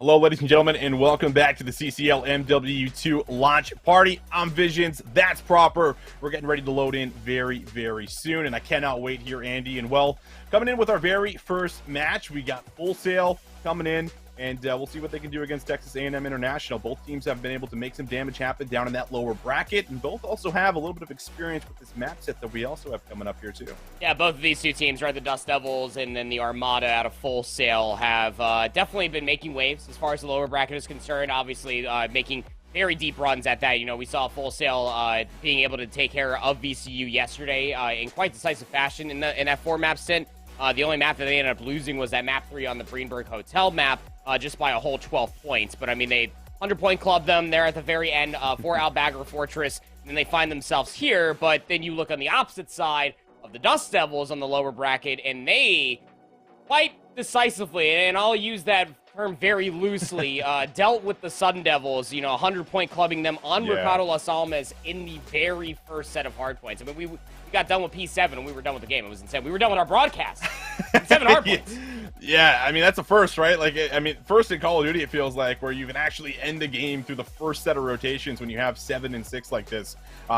Hello, ladies and gentlemen, and welcome back to the CCL MW2 launch party. I'm Visions. That's proper. We're getting ready to load in very, very soon, and I cannot wait here, Andy. And well, coming in with our very first match, we got Full Sail coming in, and we'll see what they can do against Texas A&M International. Both teams have been able to make some damage happen down in that lower bracket, and both also have a little bit of experience with this map set that we also have coming up here too. Yeah, both of these two teams, right, the Dust Devils and then the Armada out of Full Sail, have definitely been making waves as far as the lower bracket is concerned. Obviously, making very deep runs at that. You know, we saw Full Sail being able to take care of VCU yesterday in quite decisive fashion in that four-map stint. The only map that they ended up losing was that map 3 on the Greenberg Hotel map, just by a whole 12 points. But, I mean, they 100-point clubbed them there at the very end for Albagger Fortress, and then they find themselves here. But then you look on the opposite side of the Dust Devils on the lower bracket, and they quite decisively, and I'll use that term very loosely, dealt with the Sun Devils, you know, 100-point clubbing them on Mercado Las Almas in the very first set of hardpoints. I mean, we got done with P7 and we were done with the game. It was insane. We were done with our broadcast. 7 hardpoints. Yeah, I mean, that's a first, right? Like, I mean, first in Call of Duty, it feels like, where you can actually end the game through the first set of rotations when you have 7 and 6 like this.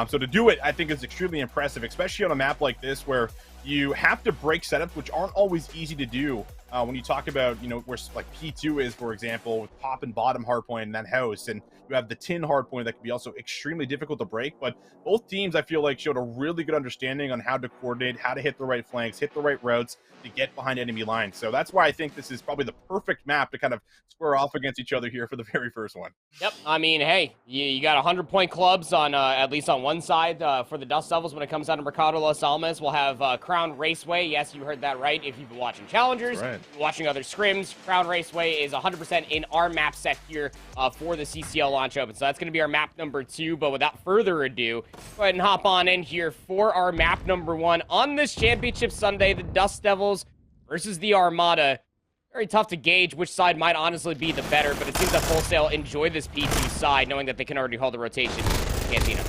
So to do it, I think is extremely impressive, especially on a map like this where you have to break setups, which aren't always easy to do. When you talk about, you know, where like P2 is, for example, with top and bottom hardpoint in that house, and you have the tin hardpoint that can be also extremely difficult to break. But both teams, I feel like, showed a really good understanding on how to coordinate, how to hit the right flanks, hit the right routes to get behind enemy lines. So that's why I think this is probably the perfect map to kind of square off against each other here for the very first one. Yep. I mean, hey, you got 100-point clubs on at least on one side for the Dust Devils when it comes down to Mercado Las Almas. We'll have Crown Raceway. Yes, you heard that right. If you've been watching Challengers, watching other scrims, Crown Raceway is 100% in our map set here for the CCL launch open. So that's going to be our map number 2. But without further ado, go ahead and hop on in here for our map number 1 on this Championship Sunday, the Dust Devils versus the Armada. Very tough to gauge which side might honestly be the better, but it seems that Full Sail enjoy this P2 side, knowing that they can already hold the rotation in Cantina.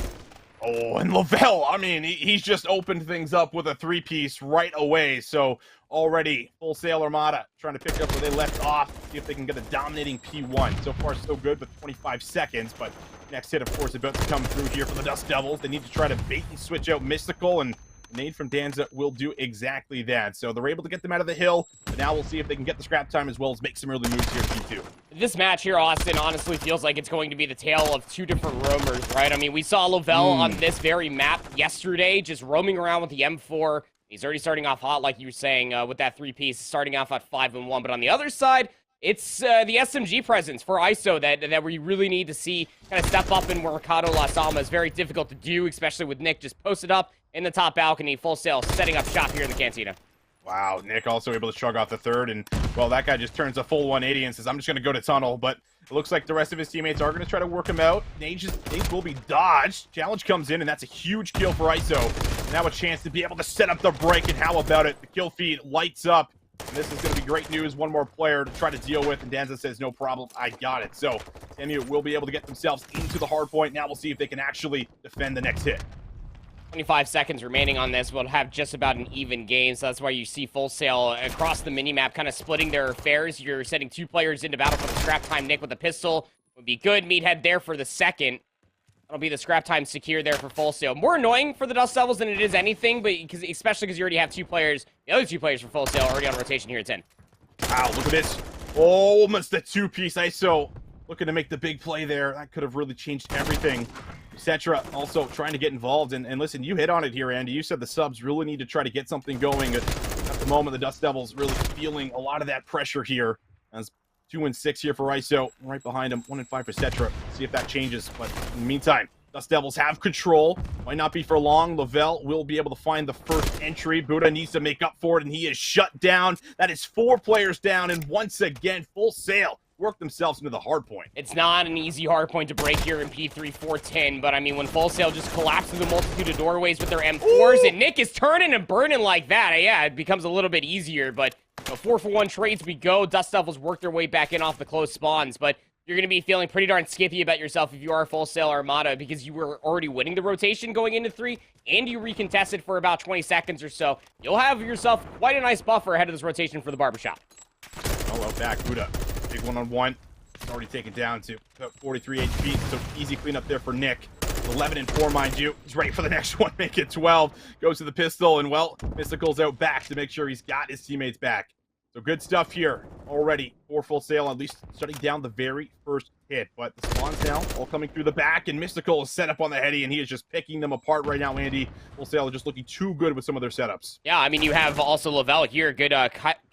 Oh, and Lavelle, I mean, he's just opened things up with a 3-piece right away. So already, Full Sail Armada trying to pick up where they left off, see if they can get a dominating P1. So far, so good with 25 seconds, but next hit, of course, about to come through here for the Dust Devils. They need to try to bait and switch out Mystical, and nade from Danza will do exactly that. So they're able to get them out of the hill, but now we'll see if they can get the scrap time as well as make some early moves here in P2. This match here, Austin, honestly feels like it's going to be the tale of two different roamers, right? I mean, we saw Lavelle on this very map yesterday, just roaming around with the M4. He's already starting off hot, like you were saying, with that 3-piece, starting off at 5-1. But on the other side, it's the SMG presence for ISO that we really need to see kind of step up in Mercado Las Almas. Very difficult to do, especially with Nick just posted up in the top balcony. Full Sail setting up shop here in the Cantina. Wow, Nick also able to shrug off the third, and, well, that guy just turns a full 180 and says, I'm just going to go to tunnel, but it looks like the rest of his teammates are going to try to work him out. Nades will be dodged. Challenge comes in, and that's a huge kill for ISO. Now a chance to be able to set up the break, and how about it? The kill feed lights up. And this is going to be great news. One more player to try to deal with, and Danza says, no problem, I got it. So TAMIU will be able to get themselves into the hard point. Now we'll see if they can actually defend the next hit. 25 seconds remaining on this. We'll have just about an even game, so that's why you see Full Sail across the minimap kind of splitting their affairs. You're sending 2 players into battle for the scrap time. Nick with the pistol would be good. Meathead there for the second. That'll be the scrap time secure there for Full Sail. More annoying for the Dust Devils than it is anything, but especially because you already have 2 players. The other 2 players for Full Sail already on rotation here at 10. Wow, look at this. Oh, almost the 2-piece ISO. Looking to make the big play there. That could have really changed everything. Etc. also trying to get involved. And listen, you hit on it here, Andy. You said the subs really need to try to get something going. At the moment, the Dust Devils really feeling a lot of that pressure here. As 2 and 6 here for ISO. Right behind him, 1 and 5 for Cetra. See if that changes. But in the meantime, Dust Devils have control. Might not be for long. Lavelle will be able to find the first entry. Buddha needs to make up for it, and he is shut down. That is 4 players down, and once again, Full Sail work themselves into the hard point. It's not an easy hard point to break here in P3 410, but I mean, when Full Sail just collapses the multitude of doorways with their M4s, and Nick is turning and burning like that, yeah, it becomes a little bit easier, but you know, 4-for-1 trades we go. Dust Devils work their way back in off the close spawns, but you're going to be feeling pretty darn skippy about yourself if you are Full Sail Armada, because you were already winning the rotation going into 3, and you recontested for about 20 seconds or so. You'll have yourself quite a nice buffer ahead of this rotation for the barbershop. Oh, well, back, Buddha. Big one-on-one. already taken down to about 43 HP, so easy cleanup there for Nick. 11 and 4, mind you. He's ready for the next one, make it 12. Goes to the pistol, and well, Mystical's out back to make sure he's got his teammates back. So good stuff here already for Full Sail, at least shutting down the very first hit. But the spawns now all coming through the back, and Mystical is set up on the heady, and he is just picking them apart right now, Andy. Full Sail are just looking too good with some of their setups. Yeah, I mean, you have also Lavelle here. Good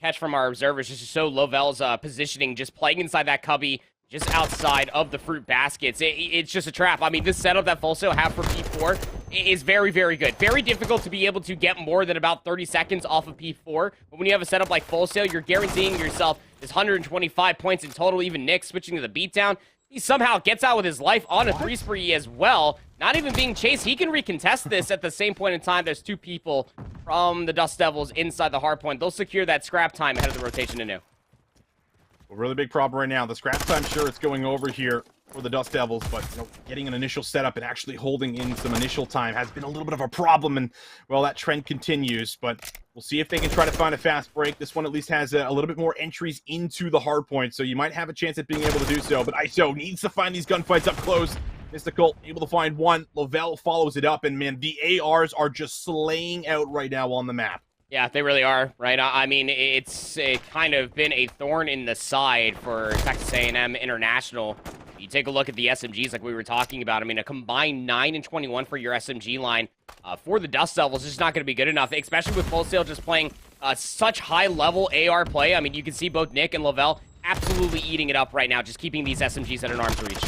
catch from our observers just to show Lavelle's positioning, just playing inside that cubby, just outside of the fruit baskets. It's just a trap. I mean, this setup that Full Sail have for P4 is very, very good. Very difficult to be able to get more than about 30 seconds off of P4. But when you have a setup like Full Sail, you're guaranteeing yourself this 125 points in total. Even Nick switching to the beatdown. He somehow gets out with his life on a 3 spree as well. Not even being chased. He can recontest this at the same point in time. There's 2 people from the Dust Devils inside the hard point. They'll secure that scrap time ahead of the rotation to new. A really big problem right now. The scrap time, sure, it's going over here for the Dust Devils, but getting an initial setup and actually holding in some initial time has been a little bit of a problem, and well, that trend continues. But we'll see if they can try to find a fast break. This one at least has a little bit more entries into the hard point, so you might have a chance at being able to do so. But ISO needs to find these gunfights up close. Mystical able to find one. Lavelle follows it up, and man, the ARs are just slaying out right now on the map. Yeah, they really are, right? I mean, it's kind of been a thorn in the side for Texas A&M International. You take a look at the SMGs like we were talking about. I mean, a combined 9 and 21 for your SMG line for the Dust Devils is just not going to be good enough, especially with Full Sail just playing such high-level AR play. I mean, you can see both Nick and Lavelle absolutely eating it up right now, just keeping these SMGs at an arm's reach.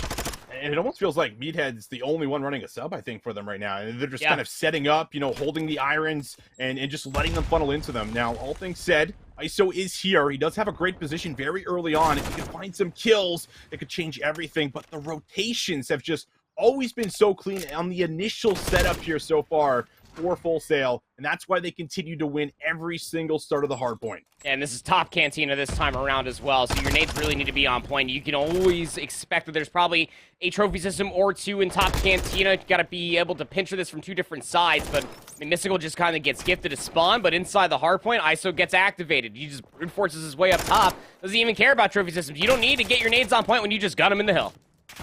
And it almost feels like Meathead's the only one running a sub, I think, for them right now. And they're just kind of setting up, holding the irons and just letting them funnel into them. Now, all things said, ISO is here. He does have a great position very early on. If he can find some kills, it could change everything. But the rotations have just always been so clean on the initial setup here so far for Full Sail, and that's why they continue to win every single start of the hard point. And this is top Cantina this time around as well, so your nades really need to be on point. You can always expect that there's probably a trophy system or 2 in top Cantina. You got to be able to pincher this from 2 different sides, but I mean, Mystical just kind of gets gifted a spawn, but inside the hard point, ISO gets activated. He just brute forces his way up top. Doesn't even care about trophy systems. You don't need to get your nades on point when you just gun them in the hill.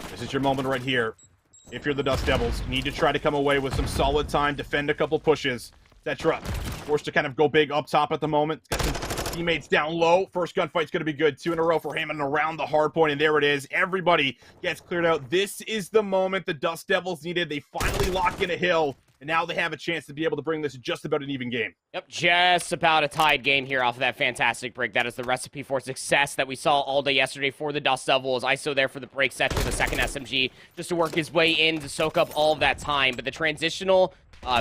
This is your moment right here. If you're the Dust Devils, you need to try to come away with some solid time, defend a couple pushes, etc. Forced to kind of go big up top at the moment. Got some teammates down low. First gunfight's going to be good. 2 in a row for him and around the hard point, and there it is. Everybody gets cleared out. This is the moment the Dust Devils needed. They finally lock in a hill, and now they have a chance to be able to bring this just about an even game. Yep, just about a tied game here off of that fantastic break. That is the recipe for success that we saw all day yesterday for the Dust Devils. ISO there for the break set for the second SMG, just to work his way in to soak up all of that time. But the transitional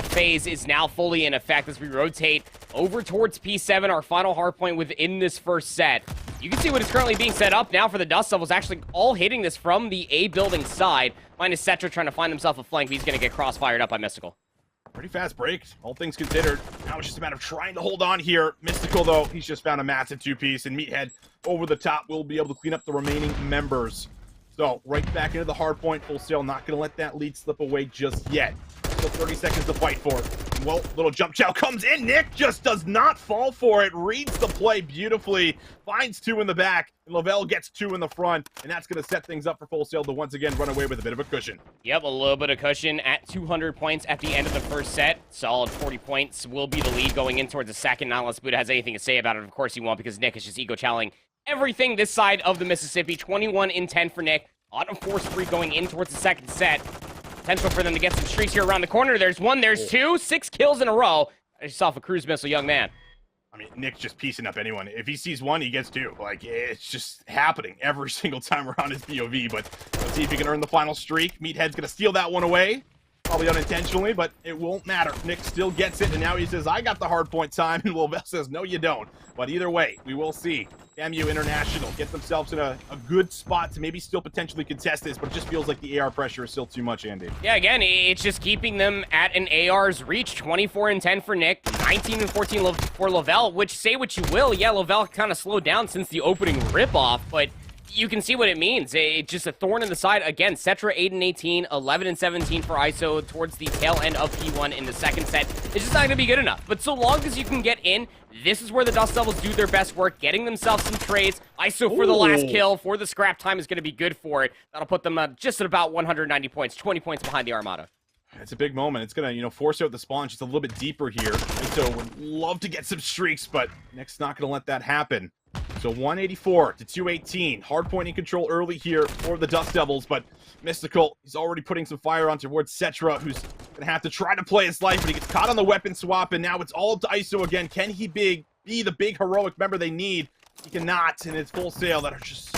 phase is now fully in effect as we rotate over towards P7, our final hardpoint within this first set. You can see what is currently being set up now for the Dust Devils, actually all hitting this from the A building side. Minus Cetra trying to find himself a flank, but he's going to get cross-fired up by Mystical. Pretty fast break, all things considered. Now it's just a matter of trying to hold on here. Mystical, though, he's just found a massive 2-piece, and Meathead over the top will be able to clean up the remaining members. So, right back into the hard point. Full Sail not going to let that lead slip away just yet. Still 30 seconds to fight for it. Well, little jump chow comes in. Nick just does not fall for it. Reads the play beautifully. Finds 2 in the back. And Lavelle gets 2 in the front. And that's going to set things up for Full Sail to once again run away with a bit of a cushion. Yep, a little bit of cushion at 200 points at the end of the first set. Solid 40 points will be the lead going in towards the second. Not unless Buddha has anything to say about it. Of course he won't, because Nick is just ego-chowing everything this side of the Mississippi. 21 in 10 for Nick. On a 4 spree going in towards the second set. Potential for them to get some streaks here around the corner. There's 1, there's 2, 6 kills in a row. I just saw a cruise missile, young man. I mean, Nick's just piecing up anyone. If he sees 1, he gets 2. Like, it's just happening every single time around his POV. But let's see if he can earn the final streak. Meathead's going to steal that one away. Probably unintentionally, but it won't matter. Nick still gets it, and now he says, I got the hard point time, and Lavelle says, no, you don't. But either way, we will see. TAMIU International get themselves in a good spot to maybe still potentially contest this, but it just feels like the AR pressure is still too much, Andy. Yeah, again, it's just keeping them at an AR's reach. 24 and 10 for Nick, 19 and 14 for Lavelle, which, say what you will, yeah, Lavelle kind of slowed down since the opening rip-off, but you can see what it means. It's just a thorn in the side. Again, Cetra 8-18, 11-17 for ISO towards the tail end of P1 in the second set. It's just not going to be good enough. But so long as you can get in, this is where the Dust Devils do their best work, getting themselves some trades. ISO for the last kill, for the scrap time is going to be good for it. That'll put them just at about 190 points, 20 points behind the Armada. It's a big moment. It's going to, force out the spawn just a little bit deeper here. ISO would love to get some streaks, but Nick's not going to let that happen. So 184 to 218. Hardpoint in control early here for the Dust Devils, but Mystical, he's already putting some fire on towards Cetra, who's going to have to try to play his life, but he gets caught on the weapon swap, and now it's all up to ISO again. Can he be the big heroic member they need? He cannot, and it's Full Sail that are just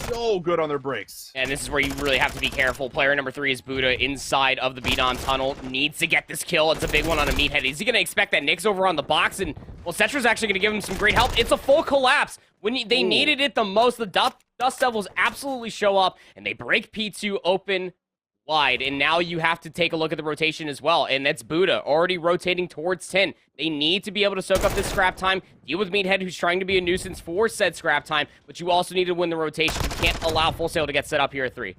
so good on their breaks. And this is where you really have to be careful. Player number 3 is Buddha inside of the beat-on tunnel. Needs to get this kill. It's a big one on a Meathead. Is he going to expect that Nick's over on the box? And, well, Cetra's actually going to give him some great help. It's a full collapse. When they needed it the most, the Dust Devils absolutely show up, and they break P2 open wide, and now you have to take a look at the rotation as well, and that's Buddha already rotating towards 10. They need to be able to soak up this scrap time, deal with Meathead, who's trying to be a nuisance for said scrap time, but you also need to win the rotation. You can't allow Full Sail to get set up here at 3.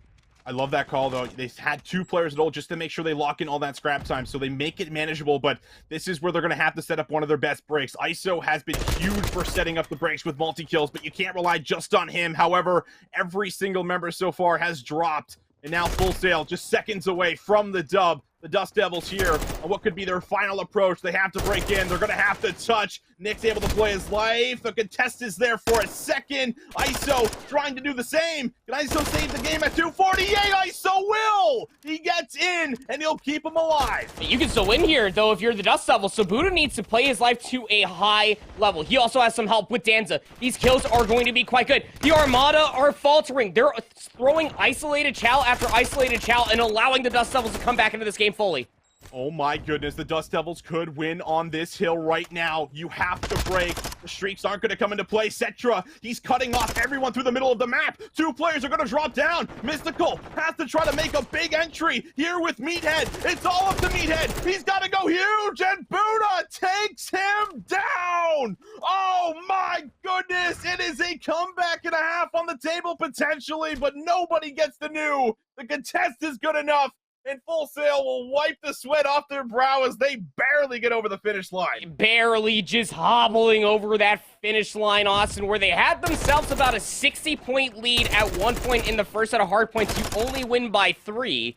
I love that call, though. They had 2 players at all just to make sure they lock in all that scrap time, so they make it manageable, but this is where they're going to have to set up one of their best breaks. ISO has been huge for setting up the breaks with multi-kills, but you can't rely just on him. However, every single member so far has dropped, and now Full Sail just seconds away from the dub. The Dust Devils here on what could be their final approach. They have to break in. They're going to have to touch. Nick's able to play his life. The contest is there for a second. ISO trying to do the same. Can ISO save the game at 248? ISO will! He gets in, and he'll keep him alive. You can still win here, though, if you're the Dust Devils. So Buddha needs to play his life to a high level. He also has some help with Danza. These kills are going to be quite good. The Armada are faltering. They're throwing isolated chow after isolated chow and allowing the Dust Devils to come back into this game fully. Oh my goodness, the Dust Devils could win on this hill right now. You have to break. The streaks aren't going to come into play. Cetra, he's cutting off everyone through the middle of the map. 2 players are going to drop down. Mystical has to try to make a big entry here with Meathead. It's all up to Meathead. He's got to go huge, and Buddha takes him down. Oh my goodness, it is a comeback and a half on the table potentially, but nobody gets the new. The contest is good enough. And Full Sail will wipe the sweat off their brow as they barely get over the finish line. Barely just hobbling over that finish line, Austin, where they had themselves about a 60-point lead at one point in the first set of hardpoints. You only win by 3.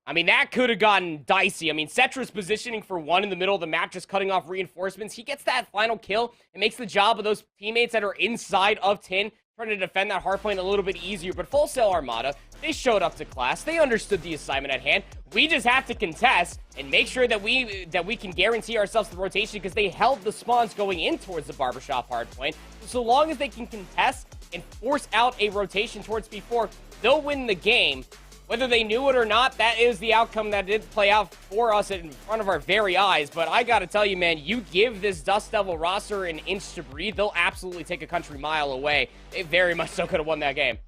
I mean, that could have gotten dicey. I mean, Cetra's positioning for 1 in the middle of the map, just cutting off reinforcements. He gets that final kill. It makes the job of those teammates that are inside of 10 trying to defend that hardpoint a little bit easier. But Full Sail Armada, they showed up to class. They understood the assignment at hand. We just have to contest and make sure that we can guarantee ourselves the rotation, because they held the spawns going in towards the barbershop hardpoint. So long as they can contest and force out a rotation towards B4, they'll win the game. Whether they knew it or not, that is the outcome that did play out for us in front of our very eyes. But I gotta tell you, man, you give this Dust Devil roster an inch to breathe, they'll absolutely take a country mile away. They very much so could have won that game.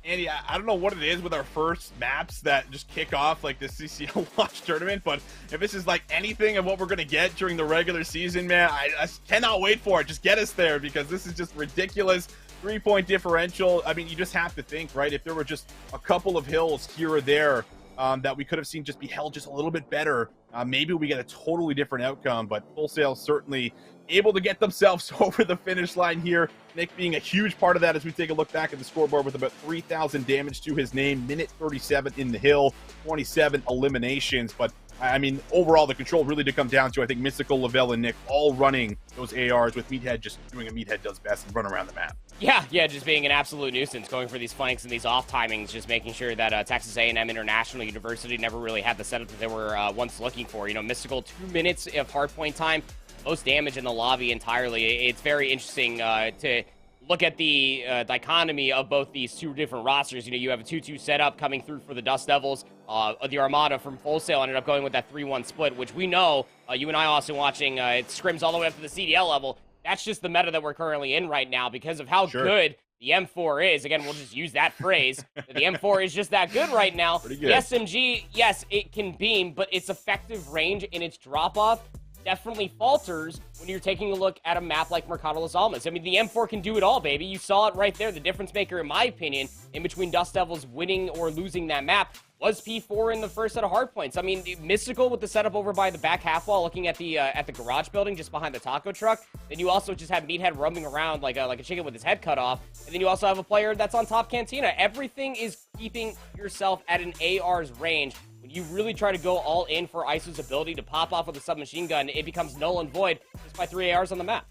Andy, I don't know what it is with our first maps that just kick off like the CCL launch tournament, but if this is like anything of what we're going to get during the regular season, man, I cannot wait for it. Just get us there, because this is just ridiculous. 3-point differential. I mean, you just have to think, right? If there were just a couple of hills here or there that we could have seen just be held just a little bit better, maybe we get a totally different outcome. But Full Sail certainly able to get themselves over the finish line here. Nick being a huge part of that as we take a look back at the scoreboard with about 3,000 damage to his name. Minute 37 in the hill, 27 eliminations. But I mean, overall, the control really did come down to, I think, Mystical, Lavelle, and Nick all running those ARs, with Meathead just doing what Meathead does best and run around the map. Yeah, just being an absolute nuisance, going for these flanks and these off timings, just making sure that Texas A&M International University never really had the setup that they were once looking for. You know, Mystical, 2 minutes of hardpoint time, most damage in the lobby entirely. It's very interesting to look at the dichotomy of both these 2 different rosters. You know, you have a 2-2 setup coming through for the Dust Devils. The Armada from Full Sail ended up going with that 3-1 split, which we know, you and I also watching, it scrims all the way up to the CDL level. That's just the meta that we're currently in right now because of how good the M4 is. Again, we'll just use that phrase. The M4 is just that good right now. Pretty good. The SMG, yes, it can beam, but its effective range and its drop-off, definitely falters when you're taking a look at a map like Mercado Las Almas. I mean, the M4 can do it all, baby. You saw it right there. The difference maker, in my opinion, in between Dust Devils winning or losing that map was P4 in the first set of hardpoints. I mean, Mystical with the setup over by the back half wall, looking at the garage building just behind the taco truck. Then you also just have Meathead roaming around like a chicken with his head cut off. And then you also have a player that's on top Cantina. Everything is keeping yourself at an AR's range. When you really try to go all in for ISO's ability to pop off with a submachine gun, it becomes null and void just by 3 ARs on the map.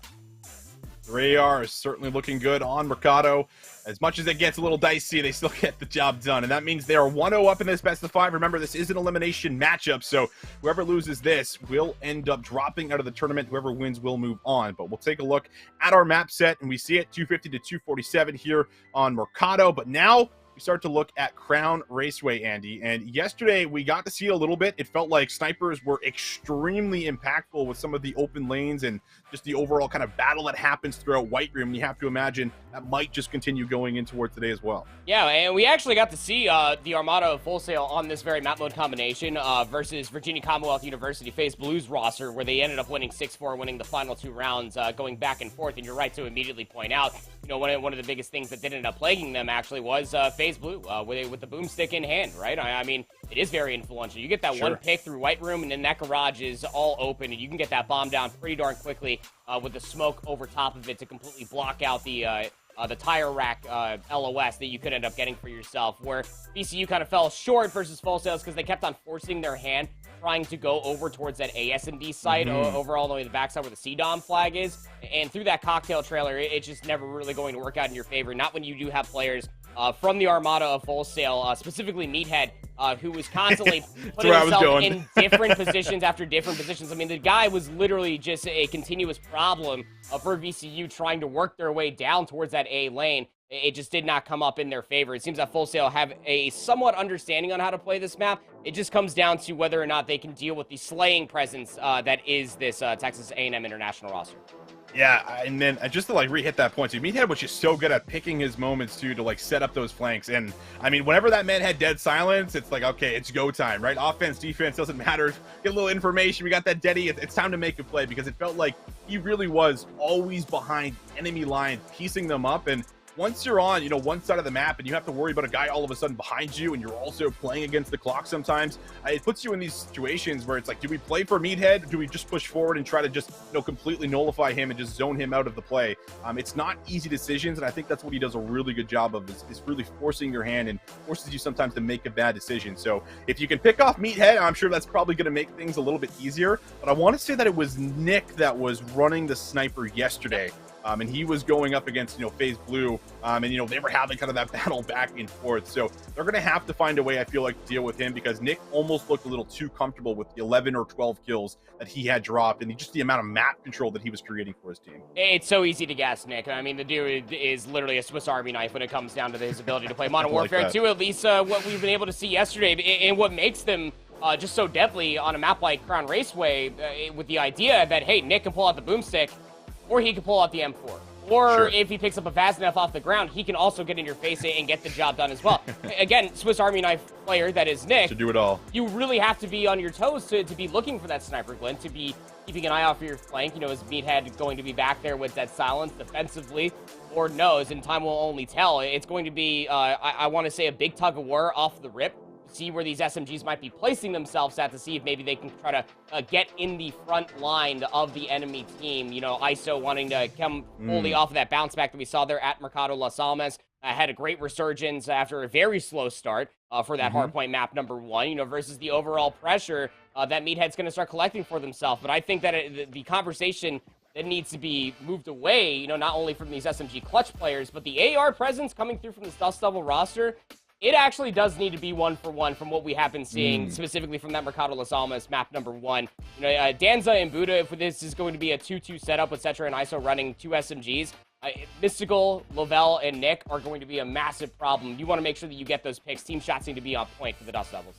3 ARs certainly looking good on Mercado. As much as it gets a little dicey, they still get the job done. And that means they are 1-0 up in this best of 5. Remember, this is an elimination matchup, so whoever loses this will end up dropping out of the tournament. Whoever wins will move on. But we'll take a look at our map set, and we see it 250 to 247 here on Mercado. But now we start to look at Crown Raceway, Andy. And yesterday, we got to see a little bit. It felt like snipers were extremely impactful with some of the open lanes and just the overall kind of battle that happens throughout White Room. You have to imagine that might just continue going in towards today as well. Yeah, and we actually got to see the Armada Full Sail on this very map mode combination versus Virginia Commonwealth University FaZe Blues roster, where they ended up winning 6-4, winning the final 2 rounds, going back and forth. And you're right to immediately point out, you know, one of the biggest things that did end up plaguing them actually was FaZe Blue with the boomstick in hand, right? I mean, it is very influential. You get that one pick through White Room, and then that garage is all open, and you can get that bomb down pretty darn quickly with the smoke over top of it to completely block out the tire rack LOS that you could end up getting for yourself, where VCU kind of fell short versus Full Sails because they kept on forcing their hand, trying to go over towards that ASMD site, over all the way to the backside where the CDOM flag is. And through that cocktail trailer, it's just never really going to work out in your favor. Not when you do have players from the Armada of Full Sail, specifically Meathead, who was constantly putting himself in different positions after different positions. I mean, the guy was literally just a continuous problem for VCU trying to work their way down towards that A lane. It just did not come up in their favor. It seems that Full Sail have a somewhat understanding on how to play this map. It just comes down to whether or not they can deal with the slaying presence that is this Texas A&M International roster. Yeah, and then just to like re-hit that point, so Meathead was just so good at picking his moments too to like set up those flanks. And I mean, whenever that man had dead silence, it's like, okay, it's go time, right? Offense, defense, doesn't matter. Get a little information. We got that Deddy. It's time to make a play, because it felt like he really was always behind enemy lines, piecing them up. And once you're on, you know, one side of the map and you have to worry about a guy all of a sudden behind you, and you're also playing against the clock sometimes, it puts you in these situations where it's like, do we play for Meathead? Or do we just push forward and try to just, you know, completely nullify him and just zone him out of the play? It's not easy decisions, and I think that's what he does a really good job of, is really forcing your hand and forces you sometimes to make a bad decision. So if you can pick off Meathead, I'm sure that's probably going to make things a little bit easier. But I want to say that it was Nick that was running the sniper yesterday. And he was going up against, you know, FaZe Blue, and, you know, they were having kind of that battle back and forth. So they're going to have to find a way, I feel like, to deal with him, because Nick almost looked a little too comfortable with the 11 or 12 kills that he had dropped, and just the amount of map control that he was creating for his team. It's so easy to guess, Nick. I mean, the dude is literally a Swiss Army knife when it comes down to his ability to play Modern Warfare 2, at least what we've been able to see yesterday, and what makes them just so deadly on a map like Crown Raceway, with the idea that, hey, Nick can pull out the boomstick, or he can pull out the M4. Or if he picks up a Vaznev off the ground, he can also get in your face and get the job done as well. Again, Swiss Army knife player that is Nick. To do it all. You really have to be on your toes to be looking for that sniper glint, to be keeping an eye out for your flank. You know, is Meathead going to be back there with that silence defensively? Lord knows, and time will only tell. It's going to be, I want to say, a big tug of war off the rip. See where these SMGs might be placing themselves at, to see if maybe they can try to get in the front line of the enemy team. You know, ISO wanting to come fully off of that bounce back that we saw there at Mercado Las Almas. Had a great resurgence after a very slow start for that hardpoint map number 1, you know, versus the overall pressure that Meathead's going to start collecting for themselves. But I think that the conversation that needs to be moved away, you know, not only from these SMG clutch players, but the AR presence coming through from this Dust Devil roster, it actually does need to be 1-for-1 from what we have been seeing, specifically from that Mercado Las Almas map number 1. You know, Danza and Buddha, if this is going to be a 2-2 setup with Cetra and ISO running 2 SMGs, Mystical, Lovell, and Nick are going to be a massive problem. You want to make sure that you get those picks. Team shots need to be on point for the Dust Devils.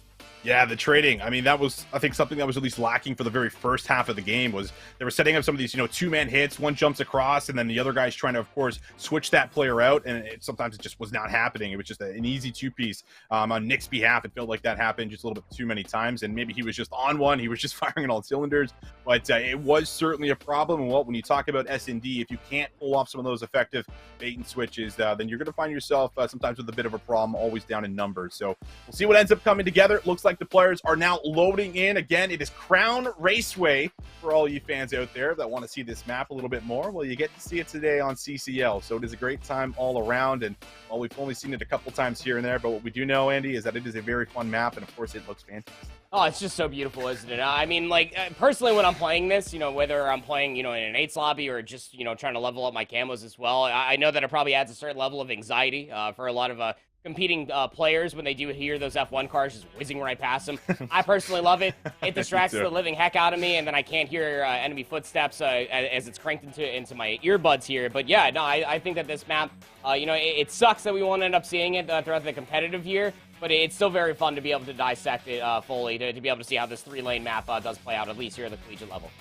Yeah, the trading. I mean, that was, I think, something that was at least lacking for the very first half of the game. Was they were setting up some of these, two-man hits, one jumps across, and then the other guy's trying to, of course, switch that player out, and sometimes it just was not happening. It was just an easy two-piece. On Nick's behalf, it felt like that happened just a little bit too many times, and maybe he was just on one. He was just firing on all cylinders, but it was certainly a problem. And when you talk about S&D, if you can't pull off some of those effective bait and switches, then you're going to find yourself sometimes with a bit of a problem, always down in numbers. So we'll see what ends up coming together. It looks like the players are now loading in. Again, it is Crown Raceway for all you fans out there that want to see this map a little bit more. Well, you get to see it today on CCL, so it is a great time all around. And well, we've only seen it a couple times here and there, but what we do know, Andy, is that it is a very fun map, and of course, it looks fantastic. Oh, it's just so beautiful, isn't it? I mean, like, personally, when I'm playing this, whether I'm playing, in an 8's lobby or just, trying to level up my camos as well, I know that it probably adds a certain level of anxiety for a lot of competing players when they do hear those F1 cars just whizzing right past them. I personally love it. It distracts the living heck out of me, and then I can't hear enemy footsteps as it's cranked into my earbuds here. But yeah, no, I think that this map, it sucks that we won't end up seeing it throughout the competitive year, but it's still very fun to be able to dissect it fully, to be able to see how this 3-lane map does play out, at least here at the collegiate level.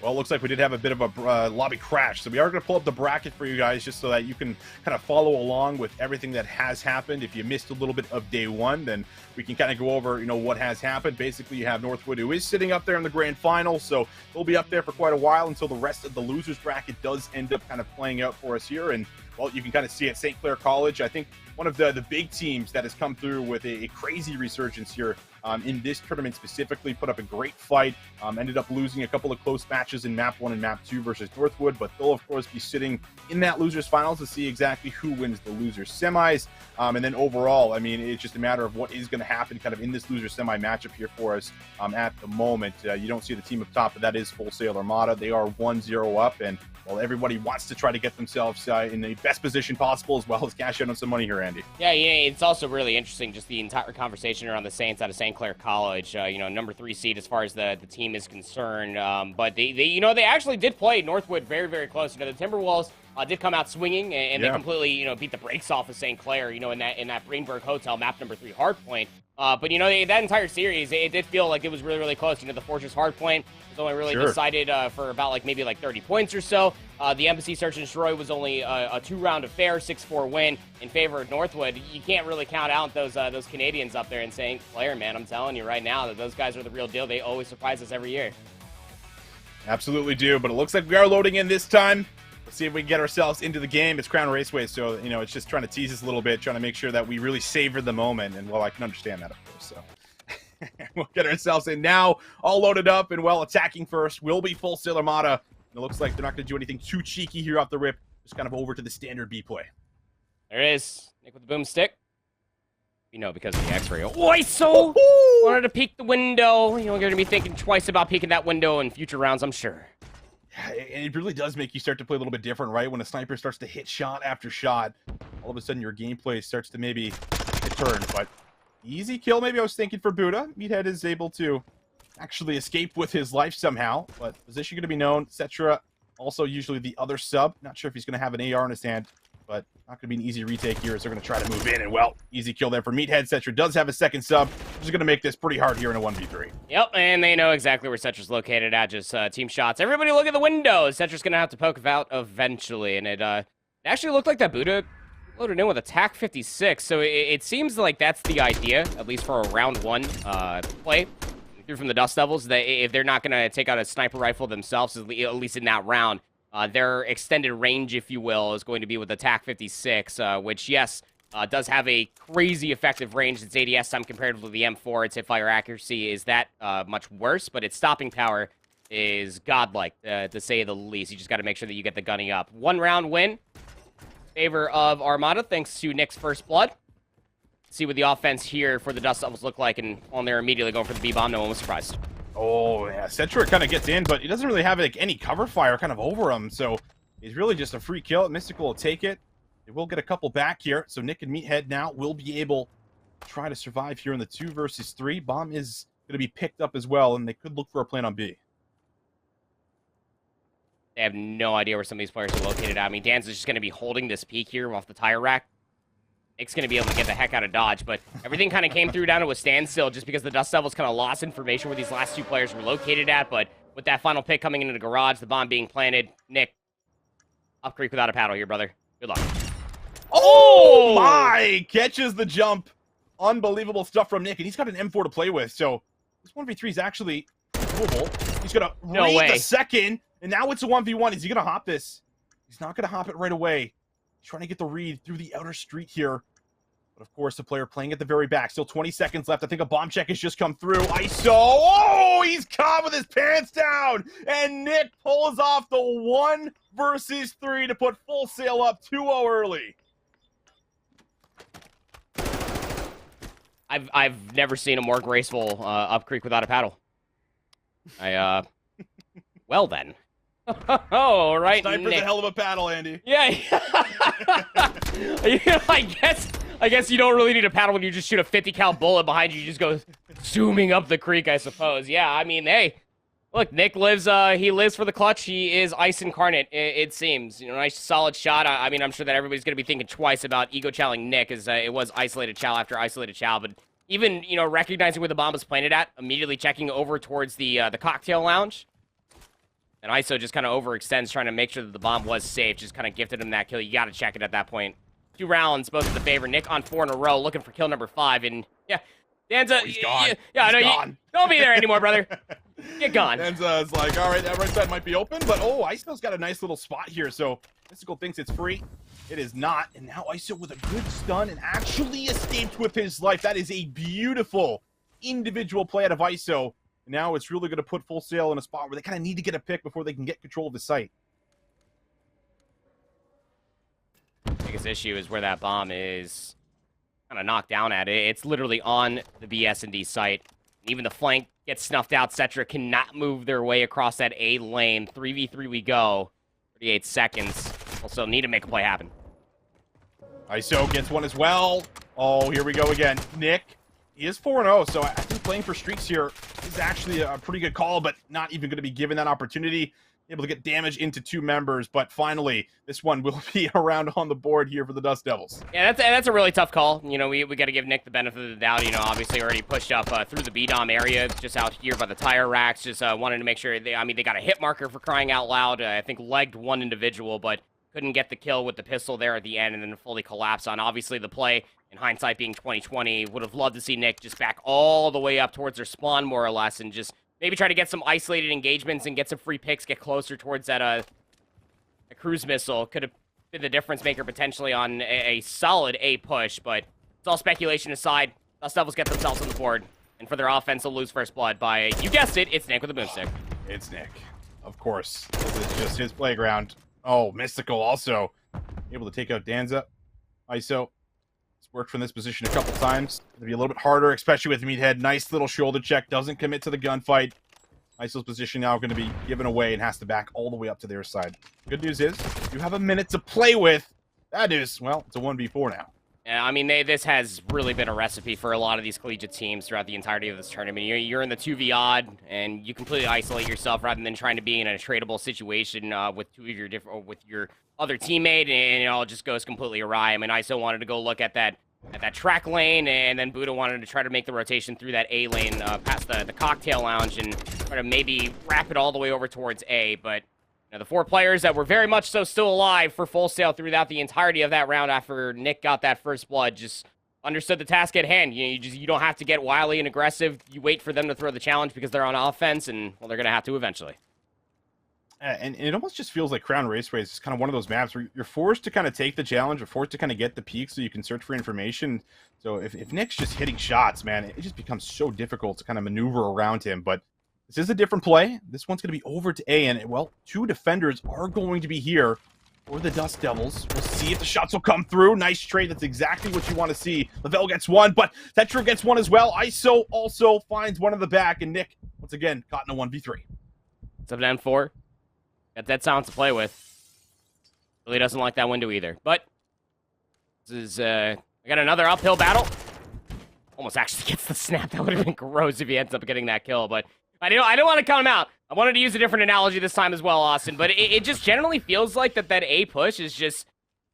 Well, it looks like we did have a bit of a lobby crash, so we are going to pull up the bracket for you guys just so that you can kind of follow along with everything that has happened. If you missed a little bit of day one, then we can kind of go over, what has happened. Basically, you have Northwood, who is sitting up there in the grand final, so they'll be up there for quite a while until the rest of the losers bracket does end up kind of playing out for us here. And, well, you can kind of see at St. Clair College, I think one of the big teams that has come through with a crazy resurgence here in this tournament specifically, put up a great fight, ended up losing a couple of close matches in map 1 and map 2 versus Northwood, but they'll of course be sitting in that losers finals to see exactly who wins the losers semis. And then overall, I mean, it's just a matter of what is going to happen kind of in this loser semi matchup here for us at the moment. You don't see the team up top, but that is Full Sail Armada. They are 1-0 up, and well, everybody wants to try to get themselves in the best position possible, as well as cash out on some money here, Andy. Yeah, it's also really interesting, just the entire conversation around the Saints out of St. Clair College. Number 3 seed as far as the team is concerned. But they actually did play Northwood very, very close. The Timberwolves did come out swinging, and they completely, beat the brakes off of St. Clair, in that Greenberg Hotel, map number 3 hardpoint. But, that entire series, it did feel like it was really, really close. The Fortress hardpoint was only really decided for about, maybe 30 points or so. The Embassy Search and Destroy was only a 2-round affair, 6-4 win in favor of Northwood. You can't really count out those Canadians up there in St. Clair, man. I'm telling you right now that those guys are the real deal. They always surprise us every year. Absolutely do, but it looks like we are loading in this time. Let's see if we can get ourselves into the game. It's Crown Raceway, so, it's just trying to tease us a little bit, trying to make sure that we really savor the moment, and, well, I can understand that, of course, so. We'll get ourselves in now, all loaded up, and, well, attacking first will be Full Sail Armada. It looks like they're not going to do anything too cheeky here off the rip, just kind of over to the standard B play. There it is. Nick with the boomstick. Because of the X-ray. Oi, so wanted to peek the window. You're going to be thinking twice about peeking that window in future rounds, I'm sure. Yeah, and it really does make you start to play a little bit different, right? When a sniper starts to hit shot after shot, all of a sudden your gameplay starts to maybe turn. But easy kill, maybe I was thinking for Buddha. Meathead is able to actually escape with his life somehow. But position going to be known. Cetra, also usually the other sub. Not sure if he's going to have an AR in his hand, but not going to be an easy retake here as they're going to try to move in. And, well, easy kill there for Meathead. Cetra does have a second sub, which is going to make this pretty hard here in a 1v3. Yep, and they know exactly where Cetra's located at, just team shots. Everybody look at the windows. Cetra's going to have to poke out eventually, and it actually looked like that Buddha loaded in with a TAC 56, so it seems like that's the idea, at least for a round 1 play through from the Dust Devils, that if they're not going to take out a sniper rifle themselves, at least in that round, their extended range, if you will, is going to be with the TAC 56, which, yes, does have a crazy effective range. Its ADS time compared to the M4. Its hip-fire accuracy is that much worse, but its stopping power is godlike, to say the least. You just got to make sure that you get the gunning up. 1-round win in favor of Armada, thanks to Nick's first blood. See what the offense here for the Dust Devils look like, and on there immediately going for the B-bomb. No one was surprised. Oh, yeah, Cetra kind of gets in, but he doesn't really have any cover fire kind of over him, so he's really just a free kill. Mystical will take it. They will get a couple back here, so Nick and Meathead now will be able to try to survive here in the 2 versus 3. Bomb is going to be picked up as well, and they could look for a plan on B. They have no idea where some of these players are located at. I mean, Dan's just going to be holding this peak here off the tire rack. Nick's going to be able to get the heck out of Dodge, but everything kind of came through down to a standstill just because the Dust Devils kind of lost information where these last 2 players were located at, but with that final pick coming into the garage, the bomb being planted, Nick, up creek without a paddle here, brother. Good luck. Oh my! Catches the jump. Unbelievable stuff from Nick, and he's got an M4 to play with, so this 1v3 is actually doable. He's going to read the second, and now it's a 1v1. Is he going to hop this? He's not going to hop it right away. He's trying to get the read through the outer street here. But of course, the player playing at the very back. Still 20 seconds left. I think a bomb check has just come through. ISO. Oh, he's caught with his pants down. And Nick pulls off the 1 versus 3 to put Full Sail up 2-0 early. I've never seen a more graceful up creek without a paddle. Well then. Oh, right. Sniper's a hell of a paddle, Andy. Yeah. You know, I guess you don't really need a paddle when you just shoot a 50 cal bullet behind you. You just go zooming up the creek, I suppose. Yeah, I mean, hey, look, Nick lives. He lives for the clutch. He is ice incarnate. It seems. You know, nice solid shot. I mean, I'm sure that everybody's gonna be thinking twice about ego chowing Nick, as it was isolated chow after isolated chow. But even recognizing where the bomb was planted at, immediately checking over towards the cocktail lounge. And ISO just kind of overextends, trying to make sure that the bomb was safe. Just kind of gifted him that kill. You got to check it at that point. 2 rounds, both in the favor. Nick on 4 in a row, looking for kill number 5. And yeah, Danza. Oh, he's gone. Yeah, I know. Gone. Don't be there anymore, brother. Get gone. Danza's like, all right, that right side might be open, but oh, ISO's got a nice little spot here. So Mystical thinks it's free. It is not. And now ISO with a good stun and actually escaped with his life. That is a beautiful individual play out of ISO. Now it's really going to put Full Sail in a spot where they kind of need to get a pick before they can get control of the site. Biggest issue is where that bomb is kind of knocked down at. It's literally on the BS&D site. Even the flank gets snuffed out. Cetra cannot move their way across that A lane. 3v3 we go. 38 seconds. Also need to make a play happen. ISO gets one as well. Oh, here we go again. Nick. He is 4-0, so I think playing for streaks here is actually a pretty good call, but not even going to be given that opportunity. Able to get damage into 2 members, but finally, this one will be around on the board here for the Dust Devils. Yeah, that's a really tough call. You know, we got to give Nick the benefit of the doubt. You know, obviously already pushed up through the B-Dom area, just out here by the tire racks. Just wanted to make sure, they got a hit marker for crying out loud. I think legged 1 individual, but couldn't get the kill with the pistol there at the end and then fully collapse on. Obviously, the play, in hindsight being 2020, would have loved to see Nick just back all the way up towards their spawn, more or less, and just maybe try to get some isolated engagements and get some free picks, get closer towards that a cruise missile. Could have been the difference maker potentially on a solid A push, but it's all speculation aside. Dust Devils get themselves on the board, and for their offense, they'll lose first blood by, you guessed it, it's Nick with a boomstick. It's Nick. Of course. This is just his playground. Oh, Mystical also able to take out Danza. ISO. It's worked from this position a couple times. It'll be a little bit harder, especially with Meathead. Nice little shoulder check. Doesn't commit to the gunfight. ISO's position now going to be given away and has to back all the way up to their side. Good news is, you have a minute to play with. That is, well, it's a 1v4 now. Yeah, I mean, this has really been a recipe for a lot of these collegiate teams throughout the entirety of this tournament. You're in the 2v odd, and you completely isolate yourself rather than trying to be in a tradable situation with 2 of your with your other teammate, and it all just goes completely awry. I mean, ISO wanted to go look at that track lane, and then Buddha wanted to try to make the rotation through that A lane past the cocktail lounge and try to maybe wrap it all the way over towards A, but the 4 players that were very much so still alive for Full Sail throughout the entirety of that round after Nick got that first blood just understood the task at hand. You don't have to get wily and aggressive. You wait for them to throw the challenge because they're on offense, and, well, they're going to have to eventually. And it almost just feels like Crown Raceway is kind of one of those maps where you're forced to kind of take the challenge, or forced to kind of get the peak so you can search for information. So if Nick's just hitting shots, man, it just becomes so difficult to kind of maneuver around him. But this is a different play. This one's going to be over to A, and, well, 2 defenders are going to be here for the Dust Devils. We'll see if the shots will come through. Nice trade. That's exactly what you want to see. Lavelle gets 1, but Tetra gets 1 as well. ISO also finds 1 in the back, and Nick, once again, caught in a 1v3. 7-4. Got Dead Silence to play with. Really doesn't like that window either. But this is, I got another uphill battle. Almost actually gets the snap. That would have been gross if he ends up getting that kill, but I don't want to count him out. I wanted to use a different analogy this time as well, Austin, but it just generally feels like that A push is just